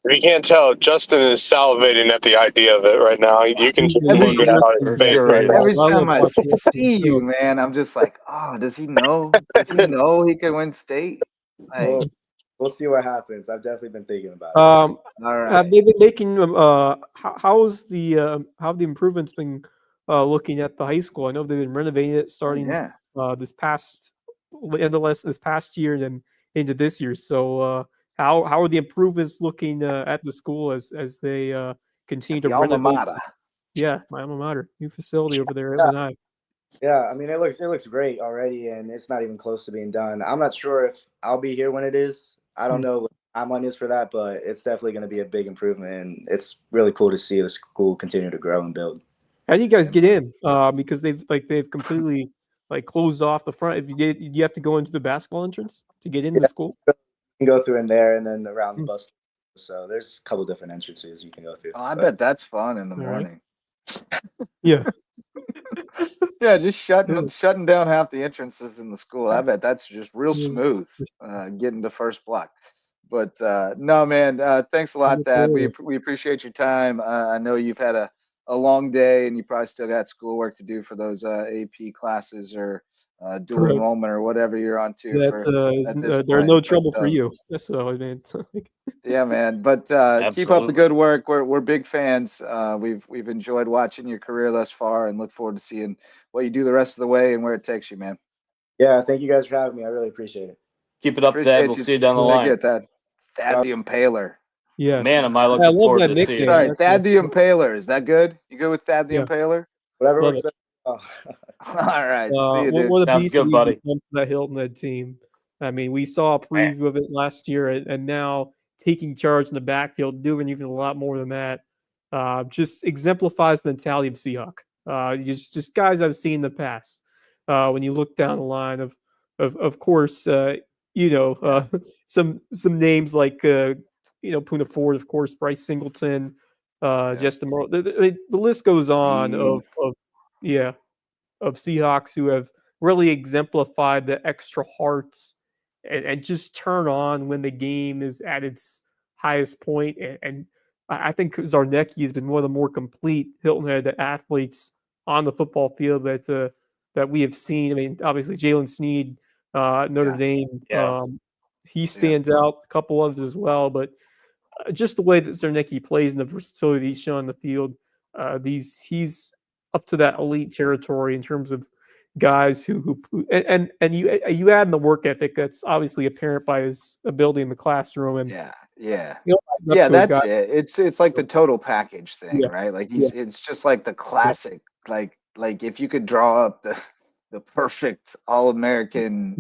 you can't tell, Justin is salivating at the idea of it right now. You can just look at his face right now. Every time I see you, man, I'm just like, oh, does he know? Does he know he can win state? Like, we'll see what happens. I've definitely been thinking about it. All right. Have they been making how's the how have the improvements been looking at the high school? I know they've been renovating it starting this past year and then into this year. So how are the improvements looking at the school as they continue to renovate? Alma mater. Yeah, my alma mater, new facility over there at Lanai. Yeah, I mean it looks great already, and it's not even close to being done. I'm not sure if I'll be here when it is. I don't know what timeline is for that, but it's definitely going to be a big improvement, and it's really cool to see the school continue to grow and build. How do you guys get in? Because they've completely closed off the front. You have to go into the basketball entrance to get into the school. You can go through in there and then around the bus. So there's a couple different entrances you can go through. Oh, I bet that's fun in the morning. Yeah. Yeah, just shutting down half the entrances in the school. I bet that's just real smooth getting to first block. But no, man, thanks a lot, Thad. We appreciate your time. I know you've had a long day, and you probably still got schoolwork to do for those AP classes or dual enrollment or whatever you're on to. There's no trouble for you. So I mean, yeah, man. But keep up the good work. We're big fans. We've enjoyed watching your career thus far, and look forward to seeing what you do the rest of the way and where it takes you, man. Yeah, thank you guys for having me. I really appreciate it. Keep it up, Thad. We'll see you down the line. Get that. Thad the Impaler. Yes. Man, am I looking forward to seeing. Sorry, Thad the Impaler. Is that good? You good with Thad the Impaler? Whatever works. All right. See you, dude. One of Sounds good, buddy. That Hilton Head team. I mean, we saw a preview of it last year, and now taking charge in the backfield, doing even a lot more than that. Just exemplifies the mentality of Seahawk. Just guys I've seen in the past. When you look down the line of course, some names like Puna Ford, of course, Bryce Singleton, Justin Morrow. The list goes on Seahawks who have really exemplified the extra hearts and just turn on when the game is at its highest point. And I think Zarnecki has been one of the more complete Hilton Head athletes on the football field that we have seen. I mean, obviously Jalen Sneed, Notre Dame, he stands out. A couple others as well, but just the way that Zarnecki plays and the versatility he's shown on the field, he's up to that elite territory in terms of guys who and you add in the work ethic that's obviously apparent by his ability in the classroom and that's it. It's like the total package thing, right? Like it's just like the classic, like if you could draw up the perfect All-American,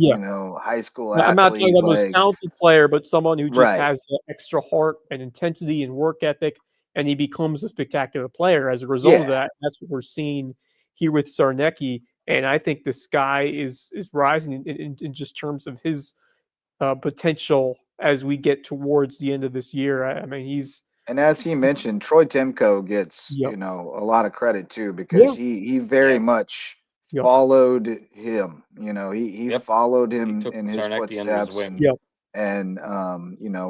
high school athlete. I'm not talking about the most talented player, but someone who just has the extra heart and intensity and work ethic, and he becomes a spectacular player as a result of that. That's what we're seeing here with Zarnecki, and I think the sky is rising in just terms of his potential as we get towards the end of this year. I mean, and as he mentioned, Troy Timko gets a lot of credit too, because he very much followed him. He followed him in his footsteps and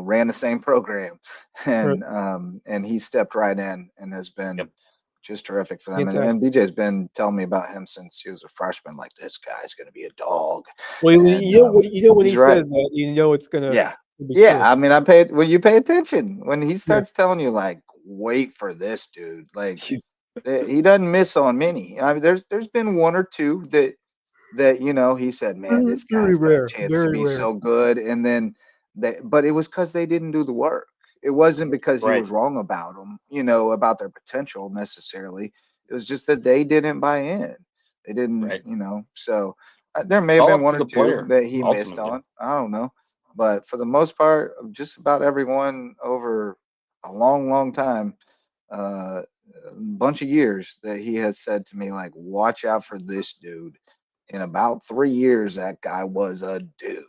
ran the same program, and he stepped right in and has been just terrific for them. And BJ's been telling me about him since he was a freshman. Like, this guy's going to be a dog. Well, when he says that, it's going to. Yeah. I mean, when you pay attention, when he starts telling you, like, wait for this dude, like he doesn't miss on many. I mean, there's been one or two that he said, man, this guy's got a chance to be so good, and then but it was because they didn't do the work. It wasn't because he was wrong about them, about their potential necessarily. It was just that they didn't buy in. They didn't, so there may have been one or two that he missed on. I don't know. But for the most part, just about everyone over a long, long time, a bunch of years, that he has said to me, like, watch out for this dude. In about 3 years, that guy was a dude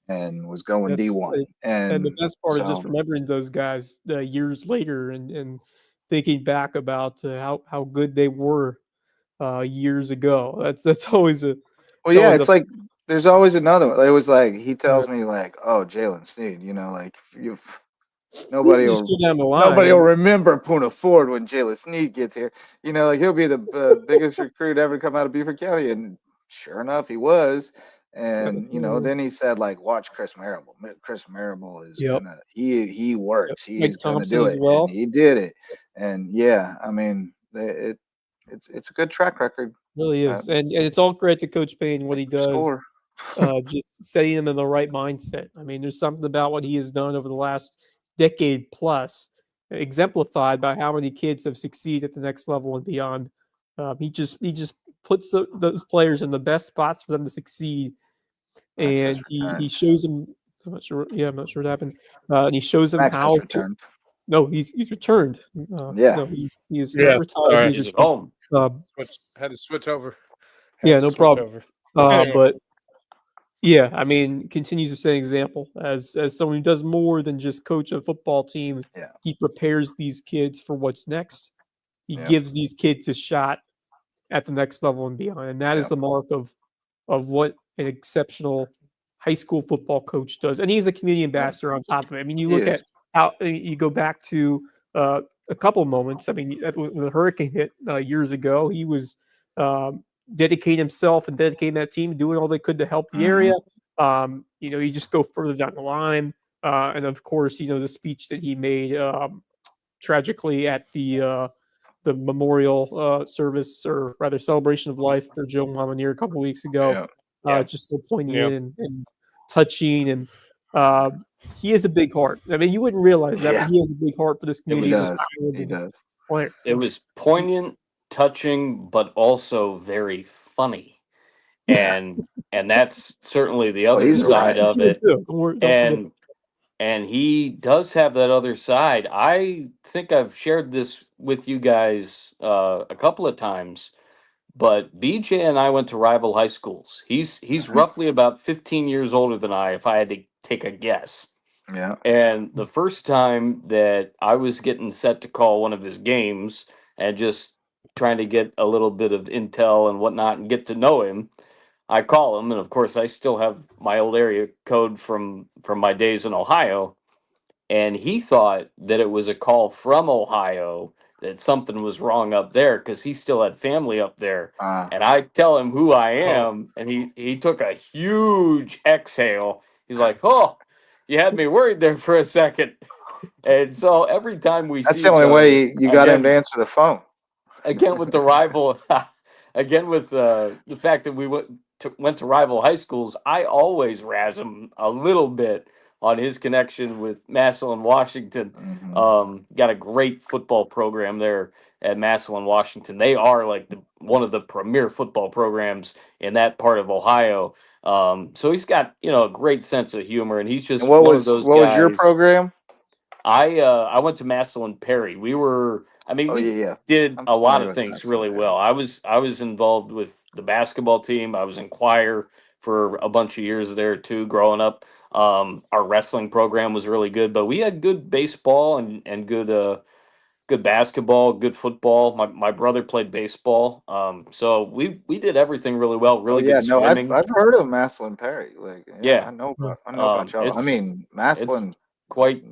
and was going D1. And the best part is just remembering those guys years later and thinking back about how good they were years ago. That's always a it's like there's always another one. It was like he tells me, like, oh, Jalen Sneed, like nobody will remember Puna Ford when Jalen Sneed gets here. Like, he'll be the biggest recruit ever come out of Beaufort County, and sure enough, he was. And then he said, like, watch Chris Marable. Chris Marable is gonna he works. He's gonna do it. And he did it. And I mean, it's a good track record. It really is. And it's all credit to Coach Payne, what he does. Just setting him in the right mindset. I mean, there's something about what he has done over the last decade plus, exemplified by how many kids have succeeded at the next level and beyond. He just puts those players in the best spots for them to succeed, and he shows them. I'm not sure what happened. And he shows them how. Returned. No, he's returned. No, he's not retired. Sorry. He's at home. Had to switch over. No problem. But I mean, continues to set an example as someone who does more than just coach a football team. He prepares these kids for what's next. He gives these kids a shot at the next level and beyond, and that is the mark of what an exceptional high school football coach does. And he's a community ambassador on top of it. I mean, you look at how you go back to a couple moments. I mean, when the hurricane hit years ago, he was dedicating himself and dedicating that team, doing all they could to help the area. You just go further down the line. And of course, the speech that he made tragically at the memorial service, or rather celebration of life for Joe Momonier a couple of weeks ago. Just so poignant and touching. And he has a big heart. I mean, you wouldn't realize that, but he has a big heart for this community. He does. Players. It was poignant, touching, but also very funny, and that's certainly the other side of it. And he does have that other side. I think I've shared this with you guys a couple of times, but BJ and I went to rival high schools. He's roughly about 15 years older than I, if I had to take a guess. Yeah. And the first time that I was getting set to call one of his games, and just trying to get a little bit of intel and whatnot and get to know him, I call him, and of course I still have my old area code from my days in Ohio, and he thought that it was a call from Ohio, that something was wrong up there because he still had family up there. And I tell him who I am, and he took a huge exhale. He's like, "Oh, you had me worried there for a second." And so every time we That's see the each only other, way you got him to again, answer the phone. again with the rival, again with the fact that we went to rival high schools, I always razz him a little bit on his connection with Massillon, Washington. Got a great football program there at Massillon, Washington. They are like one of the premier football programs in that part of Ohio. So he's got a great sense of humor, and he's just And what one was of those what was your guys. program? I went to Massillon Perry. We Oh we yeah. did I'm a lot familiar of with things Massillon really Perry. well. I was involved with the basketball team. I was in choir for a bunch of years there too, growing up. Our wrestling program was really good, but we had good baseball and good basketball, good football. My brother played baseball. So we did everything really well. Oh Really yeah, good no, I've swimming. heard of Massillon Perry. Like, yeah, Yeah. I know about y'all. I It's mean, Massillon. quite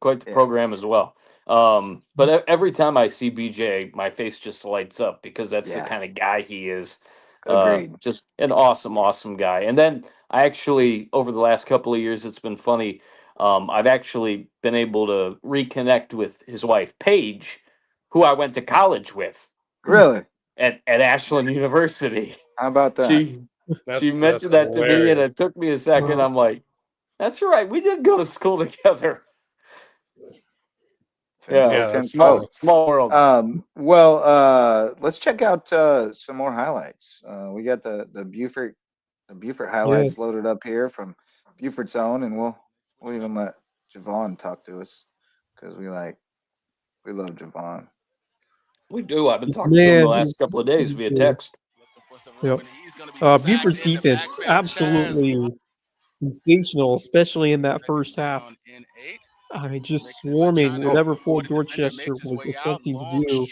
the Yeah, program as well. But every time I see BJ, my face just lights up because that's the yeah, kind of guy he is. agreed. Just an awesome guy. And then I actually, over the last couple of years, it's been funny. I've actually been able to reconnect with his wife, Paige, who I went to college with Really? at Ashland University. How about that? She That's mentioned that to me, and hilarious. it took me a second. I'm like, that's right, we did go to school together. Yeah, Yeah, that's small funny. world. Well, let's check out some more highlights. We got the Buford highlights Yes. loaded up here from Buford's own, and we'll even let Javon talk to us because we love Javon. We do. I've been This talking to him the man last couple of days via text. Yep. Buford's defense absolutely sensational, especially in that first half. I mean, just swarming whatever Fort Dorchester was attempting to do,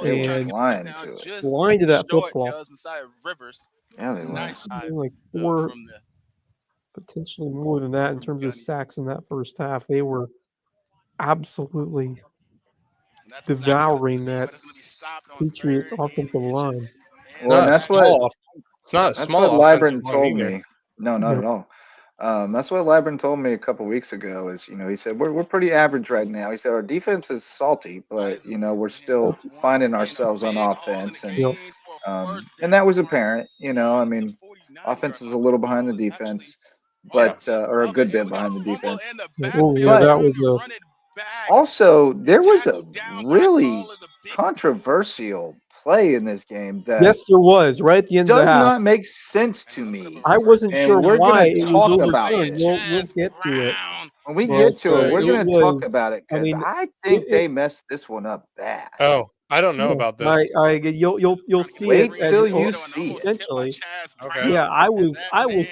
They were and flying to it. blind to that football. Yeah, they were. Something like 4, potentially more than that in terms of sacks in that first half. They were absolutely devouring that Patriot offensive line. Well, and that's what It's not a that's small what offensive Libron line told either. me. No, not Yeah. at all. That's what Libron told me a couple weeks ago. Is he said we're pretty average right now. He said our defense is salty, but we're still Salty. finding ourselves on offense, Yep. and that was apparent. I mean, offense is a little behind the defense, Yeah. but or a good bit behind the defense. Oh yeah, But that was a also, there was a really controversial play in this game that yes, there was right at the end of the does half. not make sense to me. I wasn't And sure we're why gonna it was talk about overturned. this. We'll get to it, When we but get to it, we're it gonna talk was. about it I because mean, I think it they messed this one up bad. Oh, I don't know yeah, about this. you'll see Wait it as till it you see it. potentially. Okay. Yeah, I was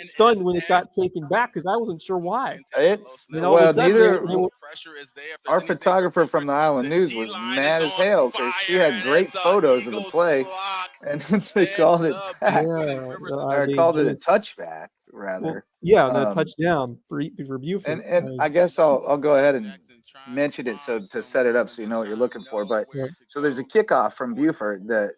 stunned when it got taken back because I wasn't sure why. It's And all of a well, sudden they were our photographer from the Island News was mad as hell because she had great photos of the play, and they called it back, or they called it a just touchback well rather. yeah, and the Um, touchdown for Buford. and I guess I'll go ahead and mention it so to set it up so you know what you're looking for. But Yeah. so there's a kickoff from Buford that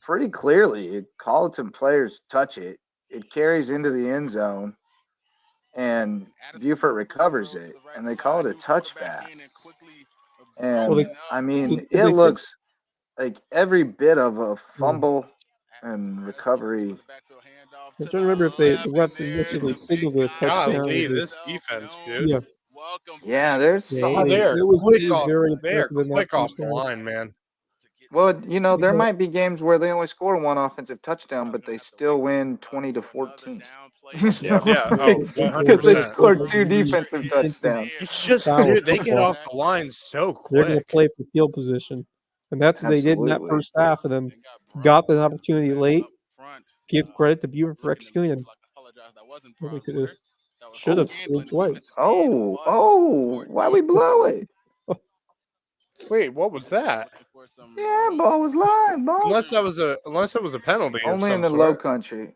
pretty clearly Colleton players touch it. It carries into the end zone, and Buford recovers it, and they call it a touchback. Well, And I mean, did it they say? looks like every bit of a fumble and recovery. I'm trying to remember if the refs initially signaled a touchdown. Golly, Or this defense, dude. yeah, Yeah, there's yeah, some. Oh, they are it quick was off. very They are impressive in that quick off first the half. line, man. Well, there Yeah. might be games where they only score one offensive touchdown, but they still win 20-14. Yeah, yeah. Oh, Because they 100%. scored two defensive Defensive touchdowns. It's just, style of dude, they get football. off the line so They're going to quick. play for field position, and that's what they did in that Absolutely. first half. And then got the opportunity late. Give credit to Buford for executing. Well, they should have scored twice. Oh, why we blow it? Wait, what was that? Yeah, ball was live, ball. Unless it was a penalty. of Only in some the sort. low country.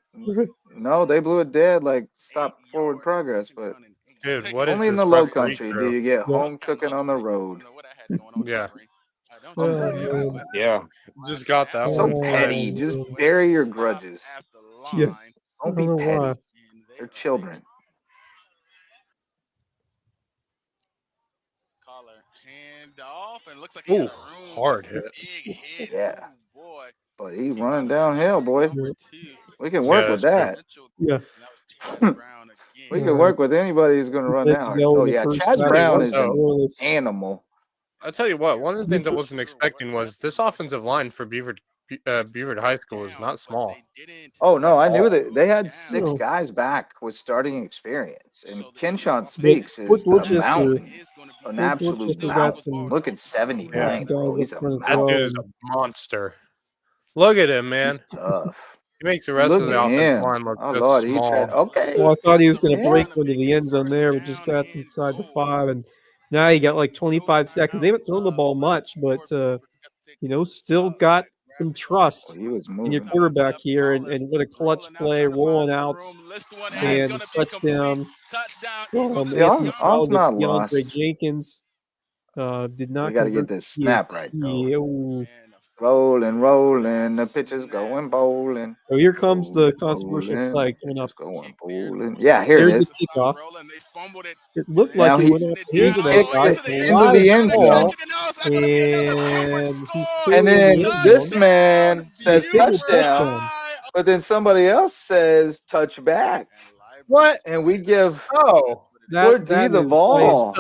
No, they blew it dead, like stop forward progress. But Dude, what is only in this the low referee country do crew? you get home cooking on the road. Yeah, Oh, man. Yeah. just got that So one. petty. Nice. Just bury your grudges. Yeah. I Don't don't be know why. petty. They're children. Ooh, hard hit. Yeah. But he's running downhill, boy. Yeah. We can Yeah, work with that's true. that. Yeah. We can work with anybody who's going to run Let's down. go Oh in the yeah, first Chaz half. Brown What's is an scoreless? animal. I'll tell you what. One of the things I wasn't expecting was this offensive line for Beaver High School is not small. Oh no, I knew that they had 6 No. guys back with starting experience, and Kenshawn But Speaks is Fort a Dorchester, mountain, an Fort absolute Dorchester got mountain. some Look at 79, Yeah. bro. guys He's up a front as That well. dude is a monster. Look at him, man. He's tough. He makes the rest Look of the at offensive him. line look Oh just Lord, he tried. small. Okay. Well, I thought he was going to Yeah. break into the end zone there, but just got inside the 5, and now he got like 25 seconds. They haven't thrown the ball much, but still got some Well, trust he was in your moving. quarterback here, and what a clutch play, rolling out and Nice. touchdown. See, Anthony all's Chow to not DeAndre lost. Jenkins did We not got to get convert this snap right though. Ooh. Rolling, rolling, the pitcher's going bowling. So here comes the Rolling, controversial rolling, play the coming up. pitcher's going bowling. Yeah, here it There's is. the kickoff. It looked Now like it he went off the hands of that kicks guy. it A into live the end ball, zone. and he's And clearly in then the end this zone. man They says signaled touchdown, but then somebody else says touchback. What? And we give Oh, Fort D That the is ball.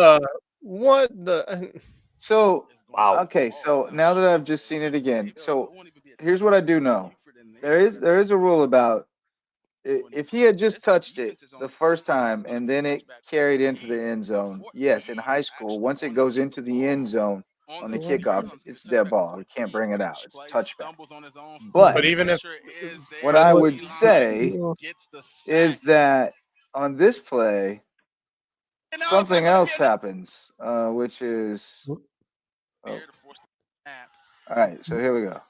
what the? So, Wow. okay, so now that I've just seen it again, so here's what I do know. There is a rule about if he had just touched it the first time and then it carried into the end zone. Yes, in high school, once it goes into the end zone on the kickoff, it's dead ball. We can't bring it out. It's touchback. But But even if what I would say is that on this play, something else happens, which is all right. So here we go.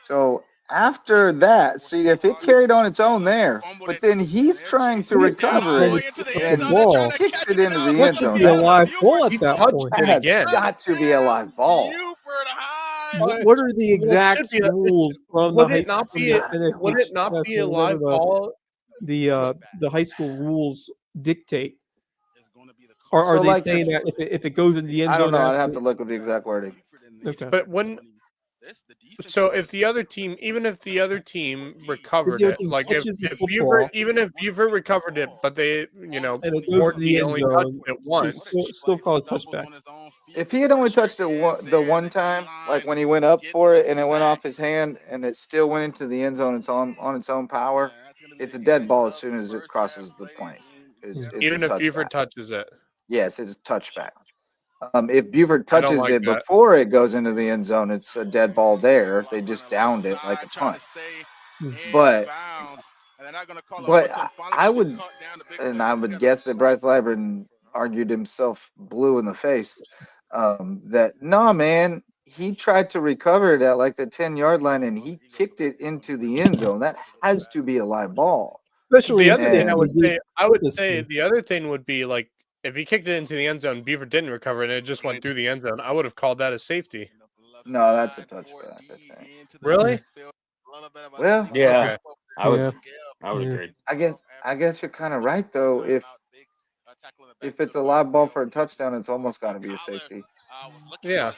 So after that, see if it carried on its own there, but then he's trying to recover it and ball. kicks it into the That end should zone. be a live ball at that touched point. it That has again. got to be a live ball. What are the exact be a- rules from the Would high it not from be? the Would it not be a live ball? the high school rules dictate? Or are So, they like, saying that if it goes into the end I zone? don't know. I'd after- have to look at the exact wording. Okay. But when so if the other team, even if the other team recovered the other it, team like if touches the Beaver, football- even if Beaver recovered it, but they, And it goes to 14 the end only touched zone, it it's once. still called a touchback. If he had only touched it the one time, like when he went up for it and it went off his hand and it still went into the end zone on its own power, it's a dead ball as soon as it crosses the plane. It's Even a if Beaver touchback. touches it. Yes, it's a touchback. If Buford I don't touches like it that. before it goes into the end zone, it's a dead ball there. They just downed it like a punt. But I would, and I would guess that Bryce Lyburn argued himself blue in the face. That no, man, he tried to recover it at like the 10-yard line and he kicked it into the end zone. That has to be a live ball. Especially The other thing and- I would this say team. the other thing would be like if he kicked it into the end zone, Beaver didn't recover it, and it just went through the end zone. I would have called that a safety. No, that's a touchback, I think. Really? Well, Yeah. Okay. I would Yeah. agree. I guess you're kind of right though. If it's a live ball for a touchdown, it's almost got to be a safety. Yeah.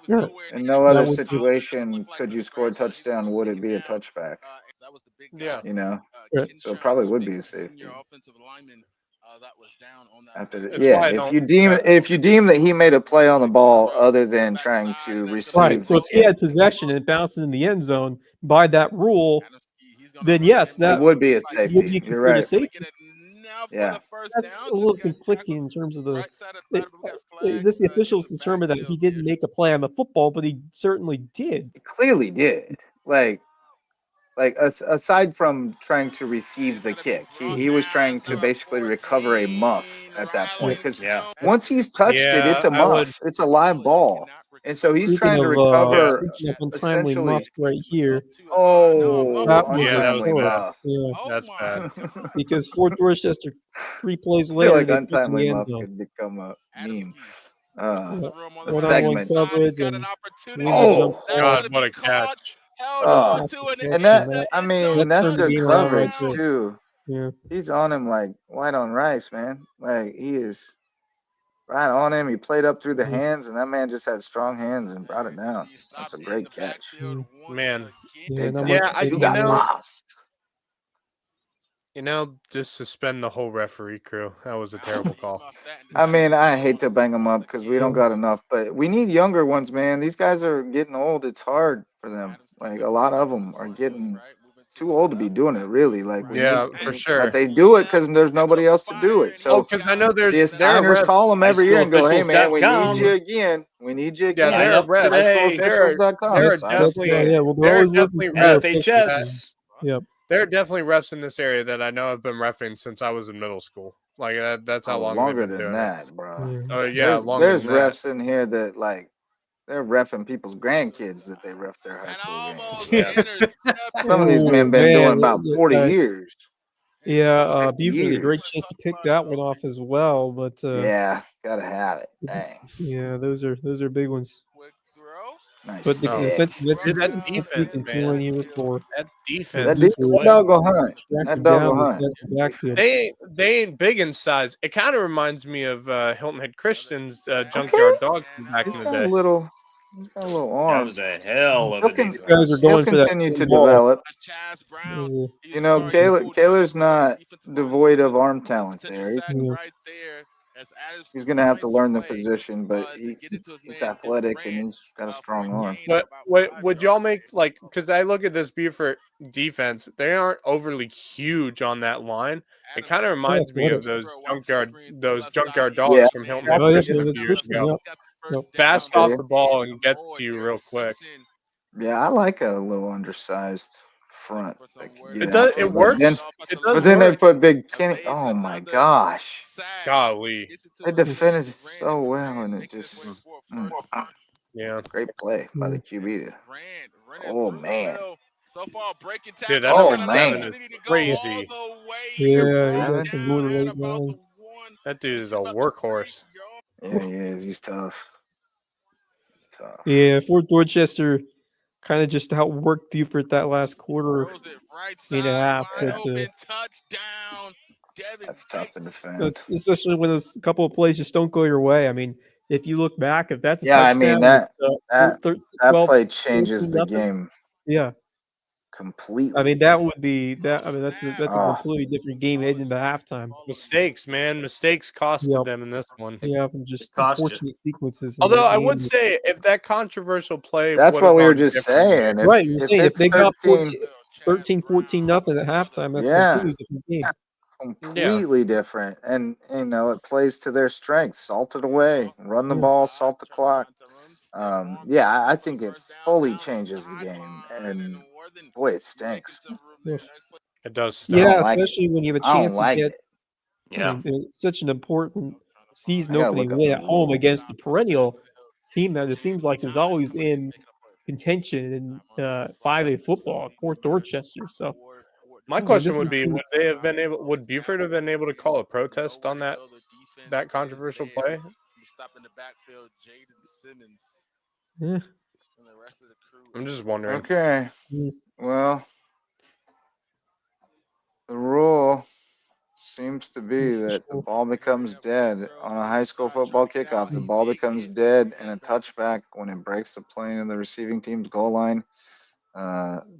Yeah. In no other would- situation could you score a touchdown. Would it be a touchback? Yeah. You know, Yeah. so it probably would be a safety. After the, That's yeah, why I if don't- you deem that he made a play on the ball other than trying to receive Right. So the if he had possession and it bounced in the end zone by that rule, then yes, it that would be a would safety. be You're considered a right. safety. Yeah. That's a little conflicting in terms of the officials determined that he didn't make a play on the football, but he certainly did. It clearly did. Like like aside from trying to receive the kick, he was trying to basically recover a muff at that point. Because Yeah. once he's touched it, it's a I would. muff. It's a live ball. And so he's trying to recover Speaking of untimely essentially. muff right here, Oh, that was Yeah, that was untimely absurd. bad. muff. Yeah, That's bad. because Fort Dorchester 3 plays I feel later like they took in untimely the end muff zone. could become a meme. Yeah. A One-on-one segment. coverage and wins a jump Oh, ball. God, what a catch! Fantastic catch, and that, that I mean, that that's turned the good game around right coverage there. too. Yeah. He's on him like white on rice, man. Like he is right on him. He played up through the Yeah. hands, and that man just had strong hands and brought it down. That's a great catch. Man, Yeah, Big not time. much Yeah, You taking got there. lost. just suspend the whole referee crew. That was a terrible call. I mean, I hate to bang them up because we don't got enough, but we need younger ones, man. These guys are getting old. It's hard for them. Like a lot of them are getting too old to be doing it. Really, like we Yeah, need, for but sure. they do it because there's nobody else to do it. Oh, So because I know the there are assigners refs. call them every year and go, "Hey, man, we need HighSchoolOfficials.com. you again. We need you Yeah, again." Sign there are up refs. today. HighSchoolOfficials.com. There are Sign up That's definitely today. yeah. Well, they're there are always looking definitely for their refs. officials. FHS. Yep. There are definitely refs in this area that I know have been reffing since I was in middle school. Like that's how Oh, long longer they've been than doing it. that, bro. Yeah. Oh yeah, longer There's than that. refs in here that like they're reffing people's grandkids that they ref their high school games. Yeah. Some of these Oh, men been man, doing about 40 years. yeah, 50 Buford had a great years. chance to pick that one off as well, but Yeah, gotta have it. Dang. yeah, those are big ones. Nice But the No. stick. defense, that's Dude, that the defense, continuing man. here for That That defense dude, is that quick. dog go hunt. track That him dog down go this hunt. guy's the backfield. They ain't big in size. It kind of reminds me of Hilton Head Christian's junkyard dogs from back He's in the got a day. little That arm. was a hell of a He'll These guys are defense. going for that continue same to ball. develop. Yeah, You know, Kaler's not devoid of arm talent there. yeah. He's gonna have to learn the position, but he's athletic and he's got a strong arm. But would y'all make like because I look at this Buford defense, they aren't overly huge on that line. It kind of reminds me of those junkyard dogs Yeah. from Hilton Head Oh, yeah, Christian a they're few years Christian, ago. Yep. Fast Okay. off the ball and get to you real quick. Yeah, I like a little undersized front that can get It out does. there. It works. It does But then they work. put Big Kenny. Oh my gosh. Golly. They defended it so well, and it just Yeah. great play by the QB. Oh man. Dude, that Oh, number man. 7 is crazy. Yeah, he Seven? got some motor late going. That dude is a workhorse. Yeah, he is. He's tough. He's tough. Yeah, Fort Dorchester kind of just outworked Buford that last quarter and a half. Yeah. But That's tough to defend. that's especially when a couple of plays just don't go your way. I mean, if you look back, if that's a Yeah, I touchdown, mean that it's, that 12, play changes 13 the nothing. game Yeah, completely. I mean that would be that. I mean that's a Oh. completely different game heading into halftime. Mistakes, man. Mistakes costed Yep. them in this one. Yeah, and just Cost you. unfortunate sequences. in Although that I game. would say if that controversial play That's would what have we were gone just differently- saying. Right, you're saying if it's they got 13, 14 nothing at halftime, that's a Yeah. completely different game. completely different, and you know it plays to their strengths. Salt it away, run the ball, salt the clock. Yeah, I think it fully changes the game, and boy, it stinks. Oof. It does I don't Yeah, like it. especially when you have a I don't chance to like get it. Yeah. it's such an important season I gotta opening look up win the at home rule. against the perennial team that it seems like is always in contention in 5A football, Fort Dorchester. So My mean, question this would is- be: would they have been able? Would Buford have been able to call a protest on that controversial play? yeah. I'm just wondering. Okay, Mm. well, the rule seems to be that the ball becomes dead on a high school football kickoff. The ball becomes dead and a touchback when it breaks the plane of the receiving team's goal line.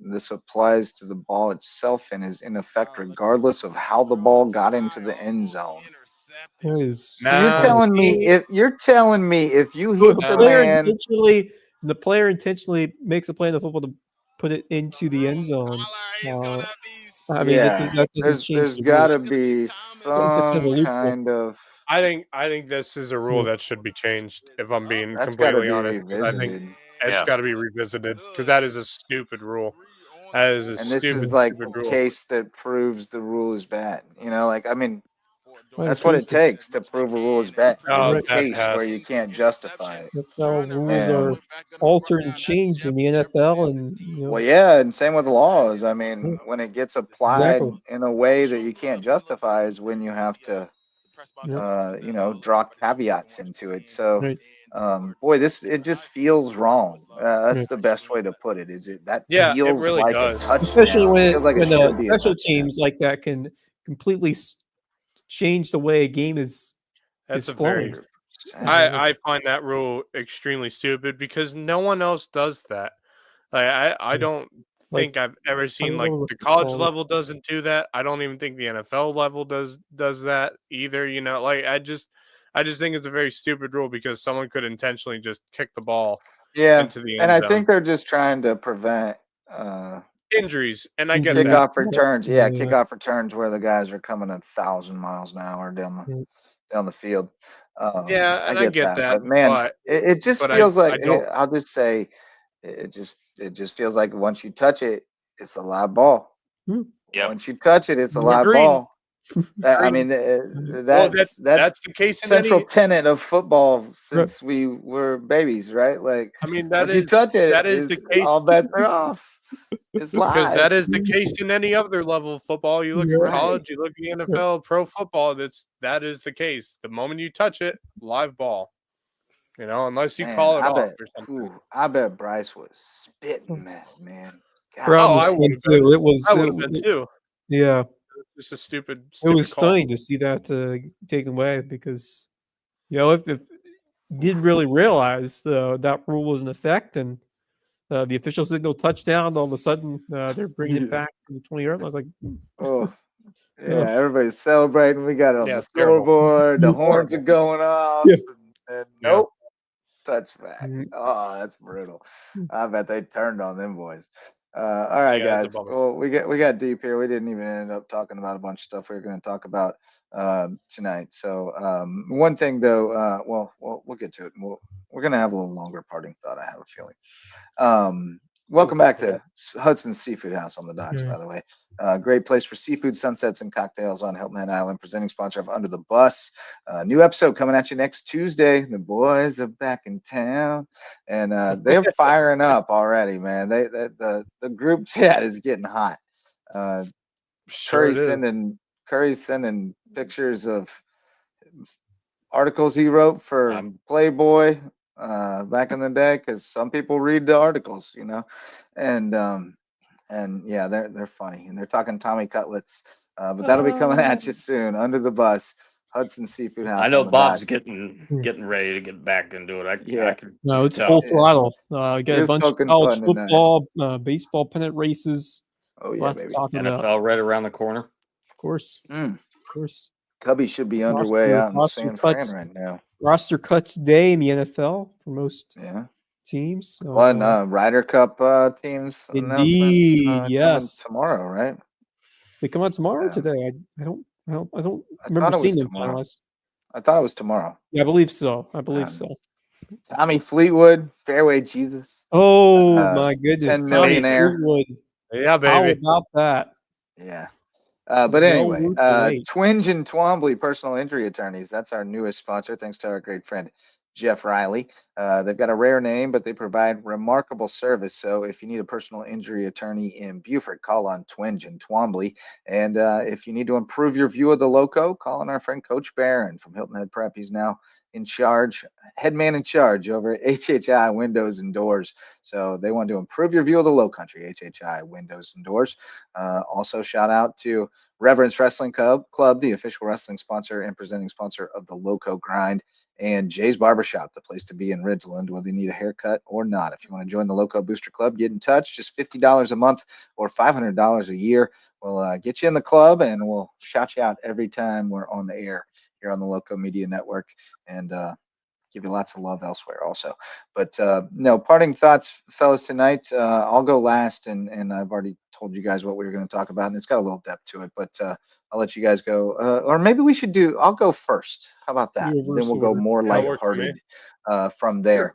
This applies to the ball itself and is in effect regardless of how the ball got into the end zone. That is So you're Nah. telling me if you So if hit a the player man, the player intentionally makes a play in the football to put it into the end zone. I mean, yeah, that doesn't change there's the got to rules. be It's a kind of a some loophole. kind of I think this is a rule Yeah. that should be changed. If I'm being that's got to completely be honest, 'cause I think revisited. it's Yeah. got to be revisited because that is a stupid rule. That is a And this is stupid, like stupid the rule. case that proves the rule is bad. Like, I mean, Find a that's what it case that- takes to prove a rule is bad. There's Oh, a Right. that case has where you can't justify it. That's how rules And are altered and changed in the NFL, and well, yeah, and same with laws. I mean, Yeah. when it gets applied Exactly. in a way that you can't justify is when you have to, draw caveats into it. So, Right. boy, it just feels wrong. That's Right. the best way to put it. That Yeah, it feels really like a does. Especially touchdown. when Feels like it when should be a special touchdown. teams like that can completely change the way a game is That's a flowing. very. Yeah. I find that rule extremely stupid because no one else does that. Like I don't Like, think I've ever seen like know the with college football, level doesn't do that. I don't even think the NFL level does that either. Like I just think it's a very stupid rule because someone could intentionally just kick the ball Yeah, into the and end I zone. think they're just trying to prevent Injuries, and I get Injuries. that. kickoff returns. Yeah, Yeah. kickoff returns where the guys are coming 1,000 miles an hour down the field. Yeah, and I get that, but man, but it just but feels like I don't. I'll just say it just feels like once you touch it, it's a live ball. Yep. Once you touch it, it's a live Agreed. ball. I Agreed. mean, Well, that's that's the case in central any. tenet of football since we were babies, right? Like I mean, once you touch it, that is the case. all bets are off. It's Because live. that is the case in any other level of football. You look Yeah. at college, you look at the NFL, pro football. That is the case. The moment you touch it, live ball. Unless you Man, call it I off bet. or something. I bet Bryce was spitting that, man. God. Crowd Oh, was I fun would have been. too. It was. I would have been too. Yeah. Just a stupid It was call. funny to see that taken away because, if you didn't really realize that rule was in effect and the official signal touchdown, all of a sudden they're bringing it back to the 20-yard line. I was like, Oh, yeah, everybody's celebrating. We got it on Yeah, the it's terrible. scoreboard. The Yeah. horns are going off. Yeah. And Yeah. nope, touchback. Mhm. Oh, that's brutal. I bet they turned on them boys. All right, Yeah, it's a guys. bummer. Well, we got deep here. We didn't even end up talking about a bunch of stuff we were going to talk about tonight. So one thing though, we'll get to it. And we're going to have a little longer parting thought. I have a feeling. Welcome back to Hudson's Seafood House on the docks, by the way. Great place for seafood, sunsets, and cocktails on Hilton Head Island. Presenting sponsor of Under the Bus. New episode coming at you next Tuesday. The boys are back in town, and they're firing up already, man. The group chat is getting hot. Sure it is. Curry's sending pictures of articles he wrote for Playboy back in the day, because some people read the articles, and yeah, they're funny, and they're talking Tommy cutlets, but that'll be coming at you soon. Under the Bus, Hudson Seafood House. I know on the Bob's docks. getting ready to get back into it. I can No, just it's tell. full throttle. We got a He was bunch of poking college fun tonight. football, baseball pennant races. Oh yeah, Lots baby. to talk about. NFL right around the corner. Of course. Mm. Of course. Cubby should be underway out in San Fran right now. Roster cuts day in the NFL for most teams. So, Ryder Cup teams indeed, announcements yes. coming tomorrow, right? They come out tomorrow or today? I don't remember seeing them finalized. I thought it was tomorrow. Yeah, I believe so. So. Tommy Fleetwood, Fairway Jesus. Oh my goodness, 10 Tommy millionaire. Fleetwood. Yeah, baby. How about that? Yeah. But anyway, Twinge and Twombly Personal Injury Attorneys. That's our newest sponsor. Thanks to our great friend, Jeff Riley. They've got a rare name, but they provide remarkable service. So if you need a personal injury attorney in Beaufort, call on Twinge and Twombly. And if you need to improve your view of the Lowco, call on our friend Coach Barron from Hilton Head Prep. He's now in charge, head man in charge over at HHI Windows and Doors. So they want to improve your view of the Low Country, HHI Windows and Doors. Also, shout out to Reverence Wrestling Club, the official wrestling sponsor and presenting sponsor of the Lowco Grind, and Jay's Barbershop, the place to be in Ridgeland, whether you need a haircut or not. If you want to join the Lowco Booster Club, get in touch. Just $50 a month or $500 a year. We'll get you in the club, and we'll shout you out every time we're on the air here on the Lowco Media Network, and give you lots of love elsewhere also. But no, parting thoughts, fellas, tonight. I'll go last, and I've already told you guys what we were going to talk about, and it's got a little depth to it, but I'll let you guys go. Or maybe we should I'll go first. How about that? Then we'll go more lighthearted from there.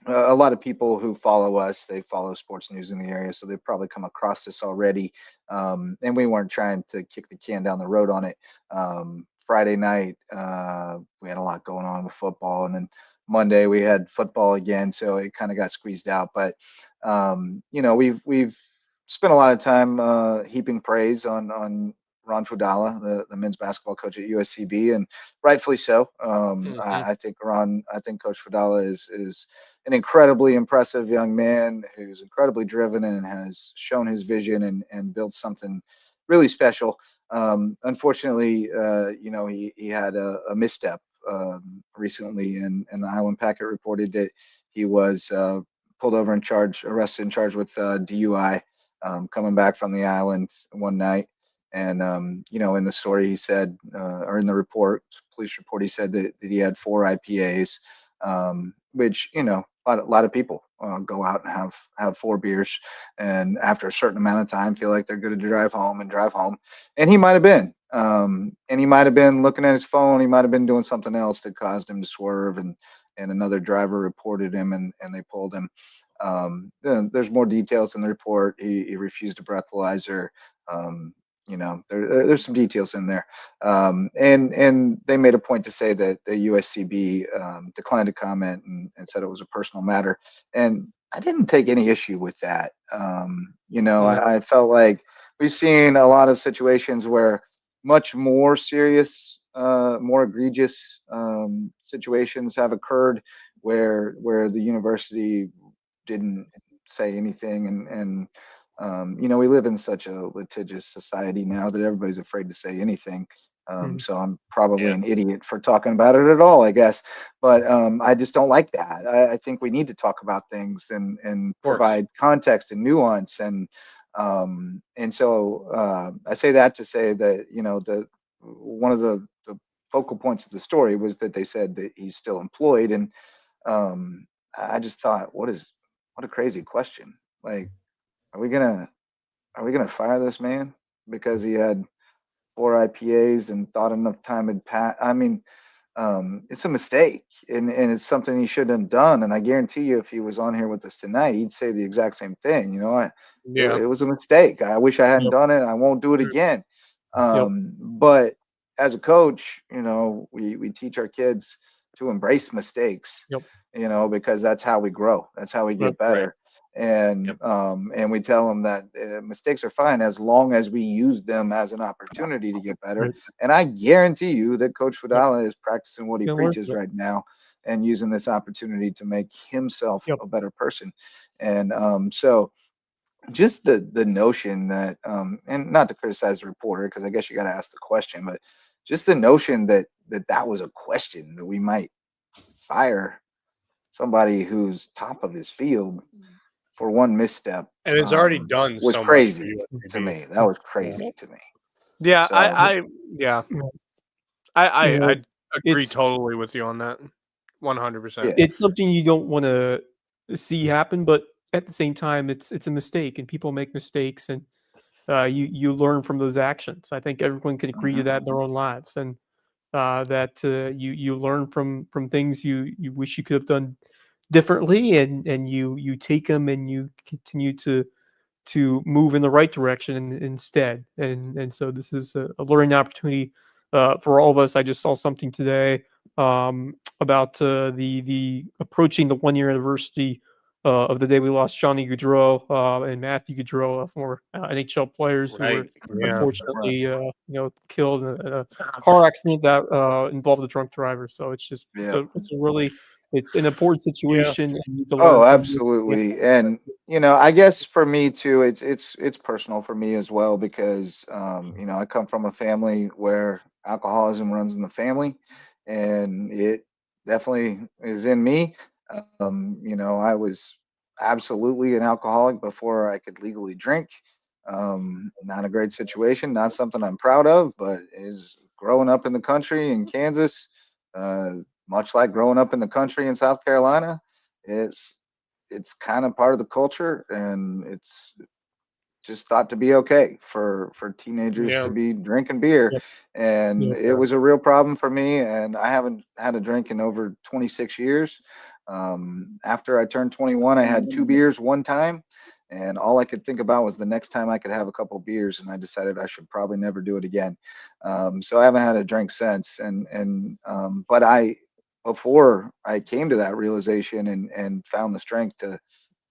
a lot of people who follow us, they follow sports news in the area, so they've probably come across this already. And we weren't trying to kick the can down the road on it. Friday night, we had a lot going on with football, and then Monday we had football again, so it kind of got squeezed out. But we've spent a lot of time heaping praise on Ron Fudala, the men's basketball coach at USCB, and rightfully so. I think Coach Fudala is an incredibly impressive young man who's incredibly driven and has shown his vision and built something really special. Unfortunately, he had a misstep recently, and the Island Packet reported that he was pulled over arrested and charged with DUI, coming back from the island one night. And in the story he said, or in the police report, he said that he had 4 IPAs, which a lot of people go out and have 4 beers, and after a certain amount of time feel like they're good to drive home. And he might have been, looking at his phone. He might have been doing something else that caused him to swerve, and another driver reported him, and they pulled him. There's more details in the report. He refused a breathalyzer. There's some details in there. And they made a point to say that the USCB declined to comment and said it was a personal matter. And I didn't take any issue with that. I felt like we've seen a lot of situations where much more serious, more egregious situations have occurred where the university didn't say anything. And we live in such a litigious society now that everybody's afraid to say anything. So I'm probably an idiot for talking about it at all, I guess. But I just don't like that. I think we need to talk about things and provide context and nuance. And so I say that to say that, one of the focal points of the story was that they said that he's still employed. And I just thought, what a crazy question. Like, are we gonna fire this man because he had 4 IPAs and thought enough time had passed? I mean, it's a mistake, and it's something he shouldn't have done. And I guarantee you, if he was on here with us tonight, he'd say the exact same thing. It was a mistake. I wish I hadn't done it. I won't do it again. But as a coach, we teach our kids to embrace mistakes. Because that's how we grow. That's how we get better. Right. And we tell them that mistakes are fine as long as we use them as an opportunity to get better. Right. And I guarantee you that Coach Fudala is practicing what he preaches right now and using this opportunity to make himself a better person. And so just the notion that, and not to criticize the reporter, because I guess you got to ask the question, but just the notion that was a question, that we might fire somebody who's top of his field for one misstep, and it's already done, was so crazy to me. That was crazy to me. Yeah, so, I agree totally with you on that, 100%. It's something you don't want to see happen, but at the same time, it's a mistake, and people make mistakes, and you learn from those actions. I think everyone can agree to that in their own lives, and that you learn from things you wish you could have done differently, and you take them and you continue to move in the right direction instead. And so this is a learning opportunity for all of us. I just saw something today about the approaching the 1-year anniversary of the day we lost Johnny Gaudreau and Matthew Gaudreau, former NHL players who were unfortunately killed in a car accident that involved a drunk driver. So it's just it's an important situation. And you need to learn absolutely. And I guess for me too, it's personal for me as well, because I come from a family where alcoholism runs in the family, and it definitely is in me. I was absolutely an alcoholic before I could legally drink. Not a great situation, not something I'm proud of, but is growing up in the country in Kansas, much like growing up in the country in South Carolina, it's kind of part of the culture, and it's just thought to be okay for teenagers to be drinking beer. And it was a real problem for me, and I haven't had a drink in over 26 years. After I turned 21, I had 2 beers one time, and all I could think about was the next time I could have a couple beers, and I decided I should probably never do it again. So I haven't had a drink since. But before I came to that realization and found the strength to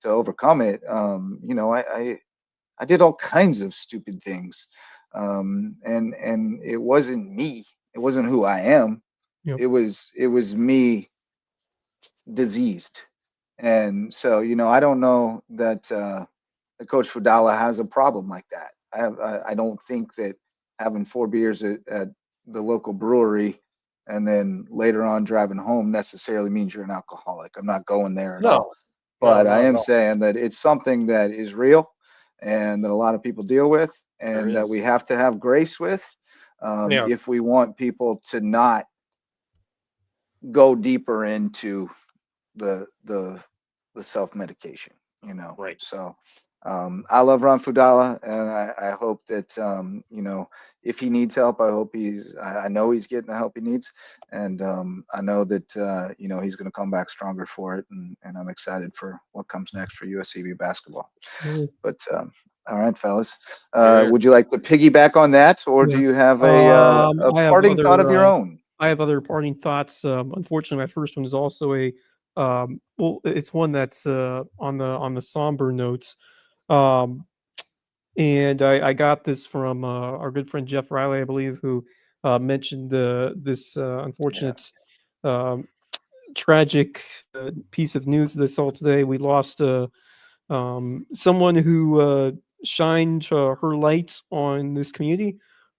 overcome it, I did all kinds of stupid things, and it wasn't me. It wasn't who I am. Yep. It was me diseased. And so, I don't know that Coach Fudala has a problem like that. I don't think that having 4 beers at the local brewery and then later on driving home necessarily means you're an alcoholic. I'm not going there at all. But I am saying that it's something that is real and that a lot of people deal with and that we have to have grace with if we want people to not go deeper into the self-medication, Right. So I love Ron Fudala, and I hope that if he needs help, I know he's getting the help he needs, and I know that he's going to come back stronger for it, and I'm excited for what comes next for USCB basketball. But all right, fellas, would you like to piggyback on that, or do you have a parting thought of your own? I have other parting thoughts. Unfortunately, my first one is also it's one that's on the somber notes. And I got this from our good friend Jeff Riley, I believe, who mentioned this unfortunate, tragic piece of news this all today. We lost someone who shined her lights on this community.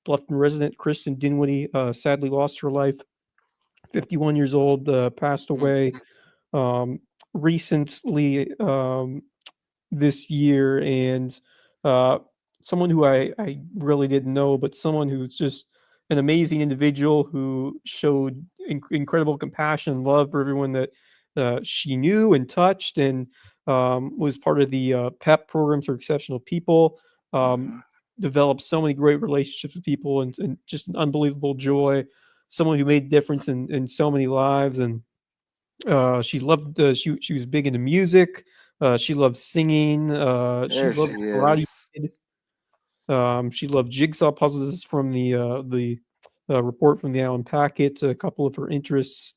Bluffton resident Kristen Dinwiddie sadly lost her life. 51 years old, passed away recently this year, and someone who I really didn't know, but someone who's just an amazing individual who showed incredible compassion and love for everyone that she knew and touched, and was part of the PEP programs for exceptional people. Developed so many great relationships with people, and just an unbelievable joy. Someone who made a difference in so many lives, and she loved. She was big into music. She loved singing. She There loved she Karate is. Kid. She loved jigsaw puzzles from the report from the Allen Packet. A couple of her interests,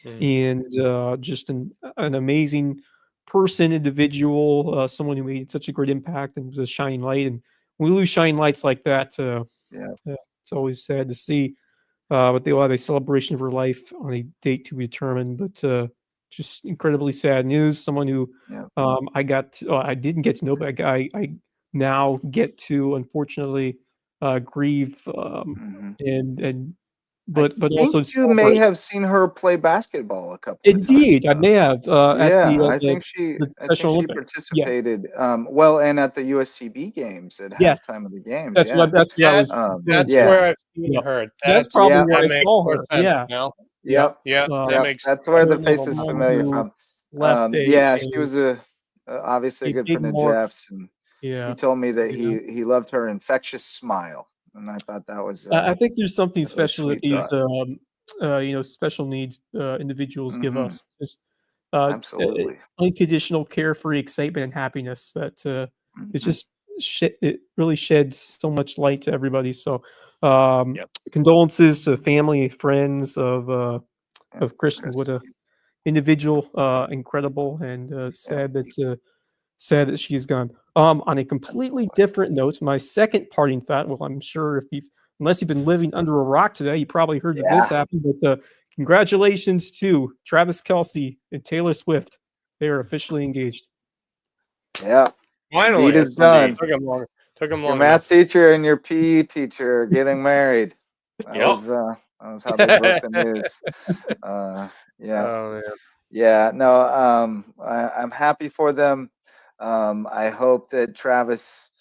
and just an amazing person, individual, someone who made such a great impact and was a shining light. And when we lose shining lights like that, it's always sad to see. But they will have a celebration of her life on a date to be determined. But just incredibly sad news. Someone who I didn't get to know, but I now get to, unfortunately, grieve but also you may celebrate. have seen her play basketball a couple of times. Indeed, I may have at I the think she Special Olympics. Yes. participated well, and at the USCB games at Yes. halftime of the games. That's what I was. That's yeah. where I've seen Yep. her. That's probably yeah, where I that makes saw more her. sense Yeah. now. Yep. Yeah, that makes That's where the There face was is someone familiar who from. left She was obviously a a good big friend of mark. Jeff's, and Yeah. he told me that you know. he loved her infectious smile, and I thought that was I think there's something that's a special that sweet these thought. special needs individuals give us. Just Absolutely. unconditional, carefree excitement and happiness that it's just it really sheds so much light to everybody. So condolences to family, friends of Kristen. What a individual, incredible, and sad that she's gone. On a completely different note, my second parting thought. Well, I'm sure unless you've been living under a rock today, you probably heard that this happened. But congratulations to Travis Kelce and Taylor Swift. They are officially engaged. Yeah. Finally, Deed is done. Took them long. Your math teacher and your PE teacher are getting married. That Yep. was how they broke the news. Yeah. Oh, man. Yeah. No. I'm happy for them. I hope that Travis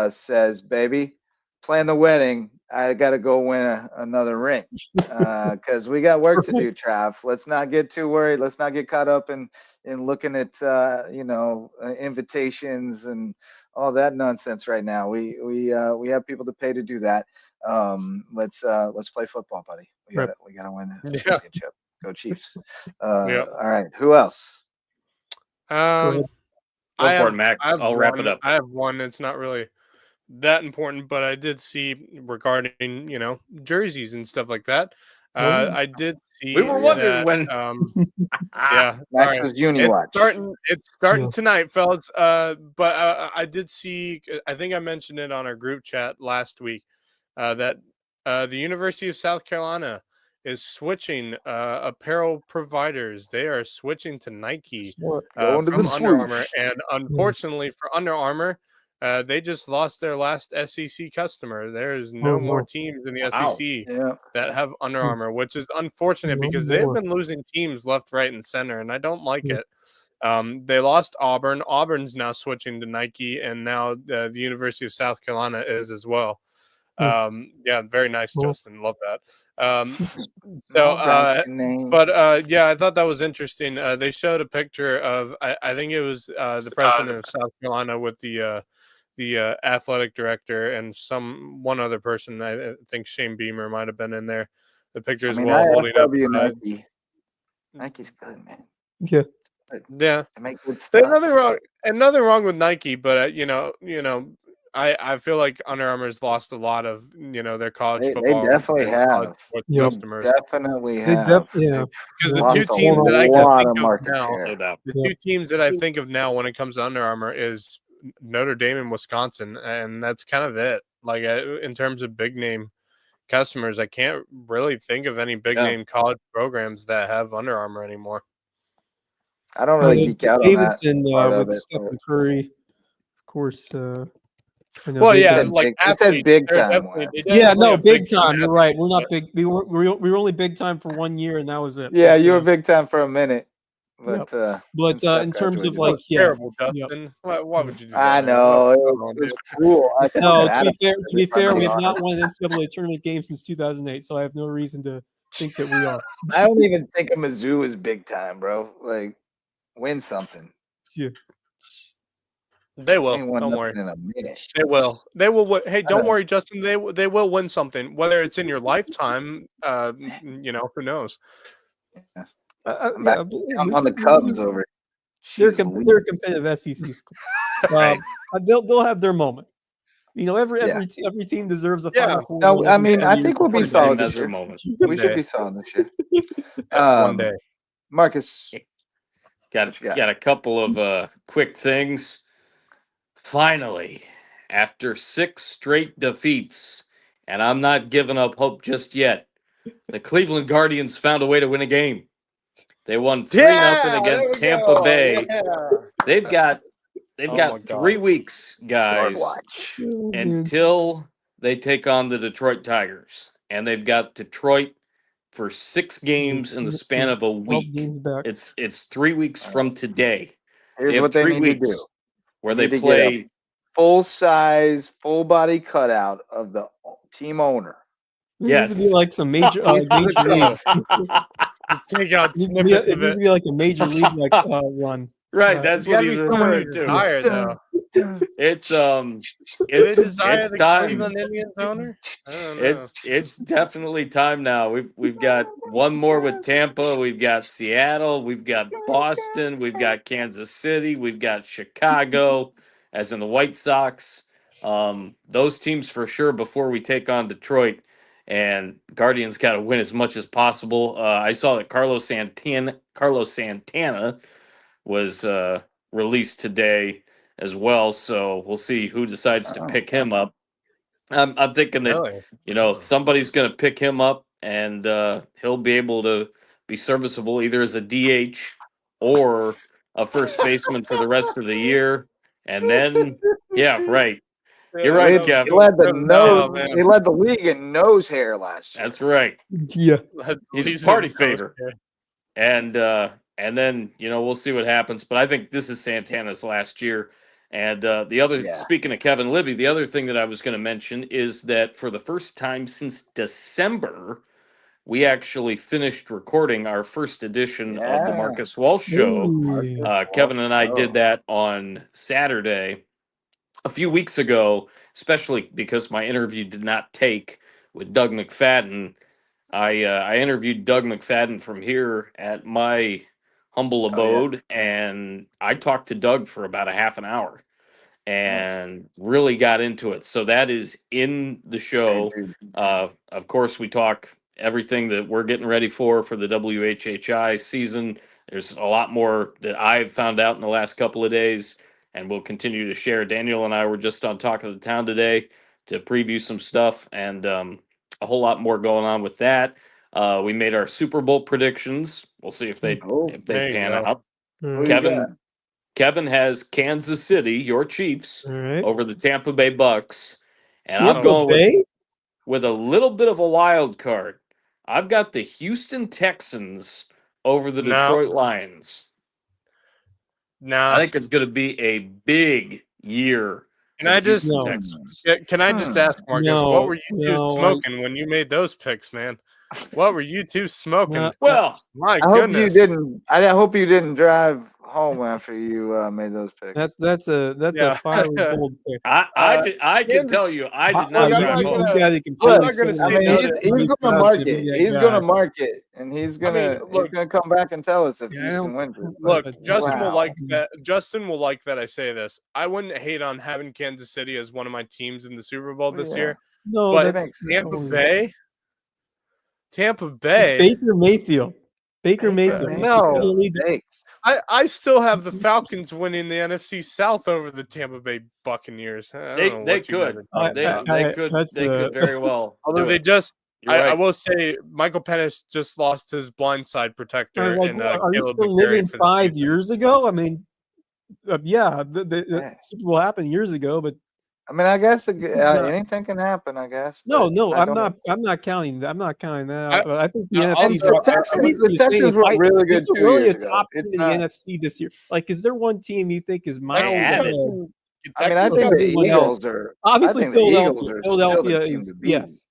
says, "Baby, plan the wedding. I got to go win another ring because we got work to do, Trav. Let's not get too worried. Let's not get caught up in looking at invitations and all that nonsense right now. We have people to pay to do that. Let's play football, buddy. We gotta win the championship. Go Chiefs. Yep. All right. Who else? I Go for it, have, Max. I have I'll wrap it one. up. I have one. It's not really that important, but I did see regarding jerseys and stuff like that. I did see We were wondering that. when. Yeah, Max's Uni it's Watch. starting. It's starting Yeah. tonight, fellas. But I did see. I think I mentioned it on our group chat last week. That the University of South Carolina is switching apparel providers. They are switching to Nike Smart. Going to from the Under Armour, swoosh. and unfortunately for Under Armour, they just lost their last SEC customer. There's no more no. teams in the Wow. SEC Yeah. that have Under Hmm. Armour, which is unfortunate No because they've more. been losing teams left, right, and center, and I don't like Yeah. it. They lost Auburn. Auburn's now switching to Nike, and now the University of South Carolina is as well. Yeah, very nice, Cool. Justin. Love that. All right, name. But yeah, I thought that was interesting. They showed a picture of I think it was the president of South Carolina with the athletic director and one other person. I think Shane Beamer might have been in there. The picture I as mean, well, holding up. IFW Nike. Nike's good, man. Yeah. Yeah, They make good there's stuff. nothing wrong with Nike, but I feel like Under Armour's lost a lot of their college They football definitely and college have. sports Yep. customers. Definitely They have. yeah. Because Yeah. the Lost two a teams that I can lot think of of market now, No share. doubt. the Yeah. two teams that I think of now when it comes to Under Armour is Notre Dame and Wisconsin, and that's kind of it. Like in terms of big name customers, I can't really think of any big Yeah. name college programs that have Under Armour anymore. I don't really geek out on that Davidson part of with it. Stephen Curry, of course. I know Well, they yeah, did- like It said athletes, big they're time, definitely- Wes. they yeah, definitely no, have big time time. You're right. athletes, We're not but- big. We were only big time for 1 year, and that was it. Yeah, But, you were big time for a minute. Yep. But But Steph in terms of graduated. That like, was yeah, terrible, yep. Justin. Why would you do that? I man? know What- it come on, was dude. cruel. I felt No, bad to about be fair, it, to be fair, be we have honest. not won an NCAA tournament game since 2008, so I have no reason to think that we are. I don't even think a Mizzou is big time, bro. Like, win something. Yeah. They will. Ain't won Don't nothing worry. in a minute. They will. They will. Hey, don't know. worry, Justin. They will win something. Whether it's in your lifetime, who knows? I'm Yeah, back. but I'm on the Cubs over. They're Jeez they're a Louise. competitive SEC school. Right. They'll have their moment. Every Yeah. every team deserves a Yeah. Final Four. No, one I every mean, 10 I years. think we'll be Every solid team this has their year. moment. We should day. be solid this year. One day. Marcus, Got What you got? got a couple of quick things. Finally, after 6 straight defeats, and I'm not giving up hope just yet, the Cleveland Guardians found a way to win a game. They won 3-0 against Tampa Bay. Yeah. They've got Oh my God. 3 weeks, Guard guys, watch. Oh, man. until they take on the Detroit Tigers, and they've got Detroit for 6 games in the span of a 12 week. games back. It's 3 weeks from today. Here's have what they 3 need to weeks do. where They they need to get a play. full size, full body cutout of the team owner. This needs to be Yes. like some major major league. Take out It snippets needs of to it. be like a major league run. Right, that's It's gotta what be he's someone referring you to. hire, though. It's Do they it's desire the time. Cleveland Indians owner? I don't know. It's definitely time now. We've got one more with Tampa. We've got Seattle. We've got Boston. We've got Kansas City. We've got Chicago, as in the White Sox. Those teams for sure before we take on Detroit. And Guardians got to win as much as possible. I saw that Carlos Santana was released today as well. So we'll see who decides to pick him up. I'm thinking that Really? somebody's going to pick him up, and he'll be able to be serviceable either as a DH or a first baseman for the rest of the year. And then, yeah, right. You're right, He Kevin. led the Oh, man. He led the league in nose hair last year. That's right. Yeah. He's a party favor. And then we'll see what happens. But I think this is Santana's last year. And the other, Yeah. speaking of Kevin Libby, the other thing that I was going to mention is that for the first time since December, we actually finished recording our first edition of the Yeah. Marcus Walsh Show. Hey. Kevin and I did that on Saturday a few weeks ago, especially because my interview did not take with Doug McFadden. I interviewed Doug McFadden from here at my humble Oh, yeah. abode, and I talked to Doug for about a half an hour Nice. and really got into it. So that is in the show. Great dude. Of course, we talk everything that we're getting ready for the WHHI season. There's a lot more that I've found out in the last couple of days, and we'll continue to share. Daniel and I were just on Talk of the Town today to preview some stuff, and a whole lot more going on with that. We made our Super Bowl predictions. We'll see if they Oh, there you pan go. out. Who you got? Kevin has Kansas City, your Chiefs, All right. over the Tampa Bay Bucks, and Tampa I'm going Bay? with a little bit of a wild card. I've got the Houston Texans over the No. Detroit Lions. I Nah. think it's going to be a big year Can for I the just- Houston No. Texans. Can I just ask, Marcus, No, what were you two no, smoking when you made those picks, man? What were you two smoking? No. Well, My I hope you goodness. didn't. I hope you didn't drive home after you made those picks. That's a Yeah. fiery bold pick. I can Kansas- tell you, I did Look, not I'm drive not home. gonna- You gotta I'm completely not gonna say say I mean, no that. to- he's going to mark it. He's going to mark it, and he's I mean, gonna look- come back and tell us if Yeah, I Houston don't- wins it. Look, But- Justin will Wow. like that. Justin will like that I say this. I wouldn't hate on having Kansas City as one of my teams in the Super Bowl this Yeah. year. No, But that's Tampa no. Bay. Baker Mayfield. Baker Baker Mayfield. Mayfield. He's gonna No. lead the- Thanks. I still have the Falcons winning the NFC South over the Tampa Bay Buccaneers. I don't know They what you guys could. are talking They, about. they could. that's, They could very well. Although do they it. just, You're I right. will say, Michael Pennis just lost his blindside protector I was like, in are you Caleb still McCary living for the 5 Chiefs. years ago? I mean, yeah, the Yeah. Super Bowl happened years ago, but I mean, I guess This is not- anything can happen. I guess. no, but no, I I'm don't- not. I'm not counting that. I'm not counting that. I think the I NFC. also- The Texans were really good Is there 2 really a years ago. top team It's in the not- NFC this year? Like, is there one team you think is miles Texans ahead? got- I mean, I Texans think got- the everyone else. Eagles are. Obviously, I think the Eagles Philadelphia. are still the Philadelphia team is to beat. yes.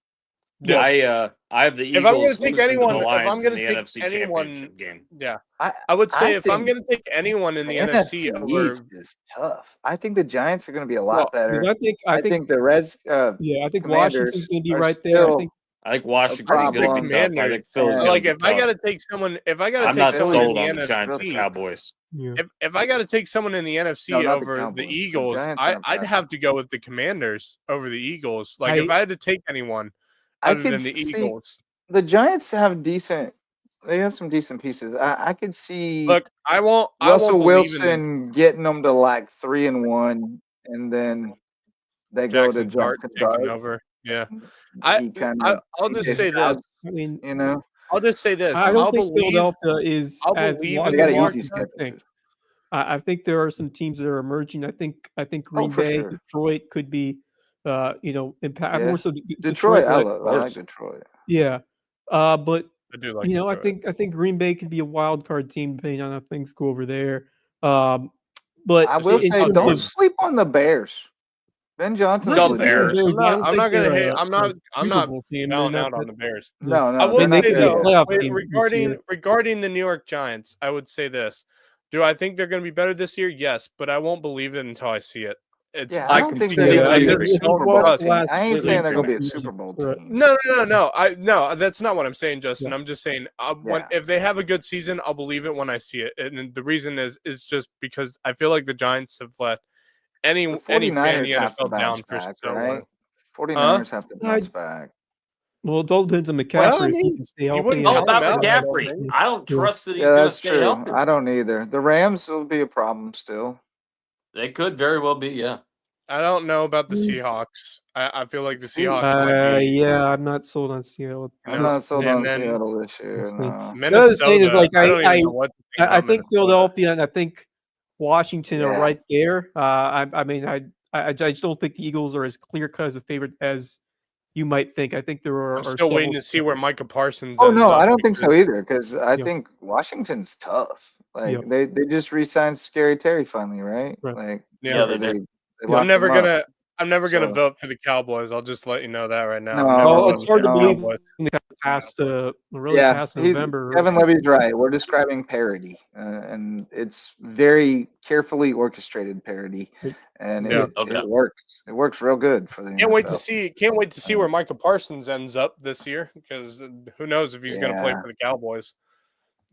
I have the Eagles If I'm gonna take losing to anyone- the if I'm Lions gonna in the take NFC anyone- Championship game. Yeah, I I would say I if I'm think going to take anyone in the the NFC over, East is tough. I think the Giants are going to be a lot Well, better. Because I think the Reds. yeah, I think Commanders Washington's going to be are right there. I still- think I think Washington's going to problem. be tough. I think Commanders- Phil's and- going like to be if I got tough. to take someone, if I got I'm to not take someone in sold the on the Giants or NFC, Cowboys. yeah. if I got to take someone in the NFC No, not the over Cowboys. the The Eagles, Giants aren't I'd bad. have to go with the Commanders over the Eagles. Like if I had to take anyone I other could than the see Eagles, the Giants have decent. They have some decent pieces. I could see look, I won't. Russell believe in Wilson getting them to like 3-1, and then they go to Jackson Dart Jackson taking Dart. over. Yeah, I'll just say this. I mean, You know, I'll just say this. I don't I'll think believe. Philadelphia is I'll as believe large in They got a an the market easy as I schedule. think. I think there are some teams that are emerging. I think Green for Bay, sure. Detroit could be, impact Yeah. more so Detroit. I but like Detroit. yeah. But I do like. you know, Detroit. I think Green Bay could be a wild card team depending on how things go over there. But I will in say, terms don't of- sleep on the Bears. Ben Johnson's The legit. Bears. I'm not gonna hate. I'm not Super Bowl team. They're bowing not out on that- the Bears. No, I no, will they're not say there though, yet. playoff wait, team this year. regarding the New York Giants, I would say this: do I think they're going to be better this year? Yes, but I won't believe it until I see it. It's Yeah, I I don't think completely they're going to be agree. a Super Bowl Lost team. last I ain't completely saying they're going to be a agree. Super Bowl Right. team. No. That's not what I'm saying, Justin. Yeah. I'm just saying Yeah. if they have a good season, I'll believe it when I see it. And the reason is just because I feel like the Giants have let any The fan in the 49ers have to NFL down bounce for back, so right? long. 49ers have to bounce back. Well, it all depends on McCaffrey Well, I if he mean, can stay you healthy. wouldn't All count about him out, I don't McCaffrey. think. I don't trust that he's Yeah, going to that's stay true. healthy. I don't either. The Rams will be a problem still. They could very well be, yeah. I don't know about the Seahawks. I feel like the Seahawks might be. Yeah, I'm not sold on Seattle. You I'm know, not sold and on then- Seattle this year. Let's see. No. The other Minnesota. thing is, like, I don't I- even know what to think I about think Minnesota. Philadelphia and I think Washington are Yeah. right there. I mean, I just don't think the Eagles are as clear cut as a favorite as you might think. I think there are. I'm still waiting to see where Micah Parsons. Oh ends no, up I don't think so because- either. Because I Yeah. think Washington's tough. Like Yep. they just re-signed Scary Terry finally, right? Right. Like Yeah, they or did. locked I'm never him up. gonna So- vote for the Cowboys. I'll just let you know that right now. No, I'm never Oh, voting it's hard for to the believe Cowboys. in the past he's- November. Kevin Levy's right. We're describing parody, and it's very carefully orchestrated parody, and Yeah. it works. It works real good for the Can't wait to NFL. see where Micah Parsons ends up this year, because who knows if he's going to play Yeah. for the Cowboys.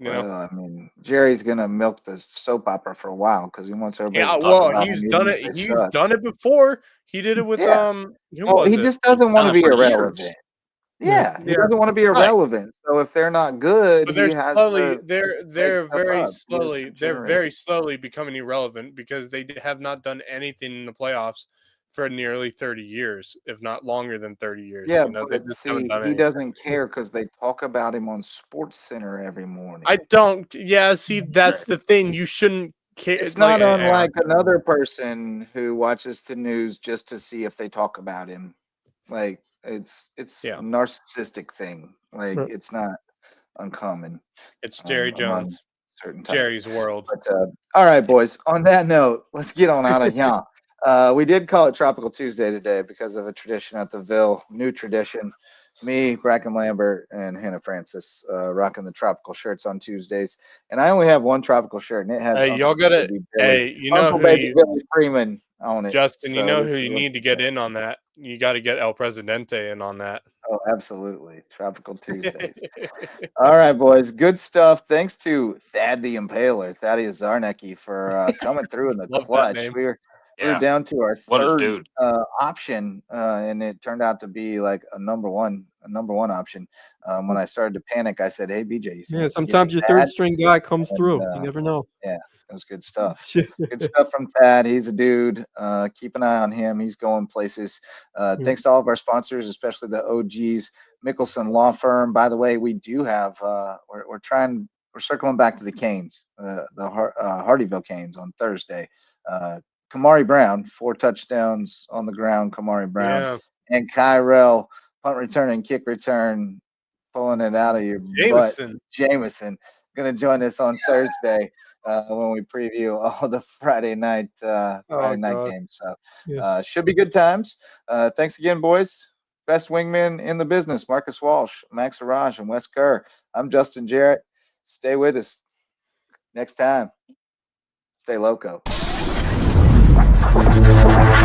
You know? Well, I mean, Jerry's gonna milk the soap opera for a while because he wants everybody Yeah, to talk well, about he's him, done even it. if they He's suck. done it before. He did it with Yeah. who Well, was he it? just doesn't want to done it be for irrelevant. years. Yeah, he Yeah. doesn't want to be Right. irrelevant. So if they're not good, But he they're has slowly to they're make they're stuff very up. He has to slowly they're generate very it. slowly becoming irrelevant, because they have not done anything in the playoffs for nearly 30 years, if not longer than 30 years. Yeah, You know, they but just haven't see, done he anything. doesn't care because they talk about him on Sports Center every morning. I don't. Yeah, see, that's the thing. You shouldn't care. It's Like, not unlike another person who watches the news just to see if they talk about him. Like it's Yeah. a narcissistic thing. Like Right. it's not uncommon it's Jerry among Jones, certain types. Jerry's world. But all right, boys. On that note, let's get on out of here. We did call it Tropical Tuesday today because of a tradition at the Ville, new tradition. Me, Bracken Lambert, and Hannah Francis rocking the tropical shirts on Tuesdays. And I only have one tropical shirt, and it has Hey, y'all gotta. Baby Billy, Hey, you know Uncle who Baby you, Billy Freeman on it. Justin? You So know this who is you what- need to get in on that. You got to get El Presidente in on that. Oh, absolutely. Tropical Tuesdays. All right, boys. Good stuff. Thanks to Thad the Impaler, Thaddeus Zarnecki, for coming through in the Love that clutch. name. We were Yeah. down to our What a third dude. option, and it turned out to be like a number one option. When I started to panic, I said, "Hey, BJ, you think Yeah, we can sometimes get your third Thad?" string guy comes And, through. You never know. Yeah, it was good stuff. Good stuff from Thad. He's a dude. Keep an eye on him. He's going places. Thanks to all of our sponsors, especially the OGs, Mickelson Law Firm. By the way, we do have. We're circling back to the Canes, the Hardeeville Canes on Thursday. Camari Brown, 4 touchdowns on the ground. Camari Brown Yeah. and Kyrell, punt return and kick return, pulling it out of your butt. Jameson going to join us on Thursday when we preview all the Friday night games. So Yes. should be good times. Thanks again, boys. Best wingmen in the business: Marcus Walsh, Max Araj, and Wes Kerr. I'm Justin Jarrett. Stay with us next time. Stay loco.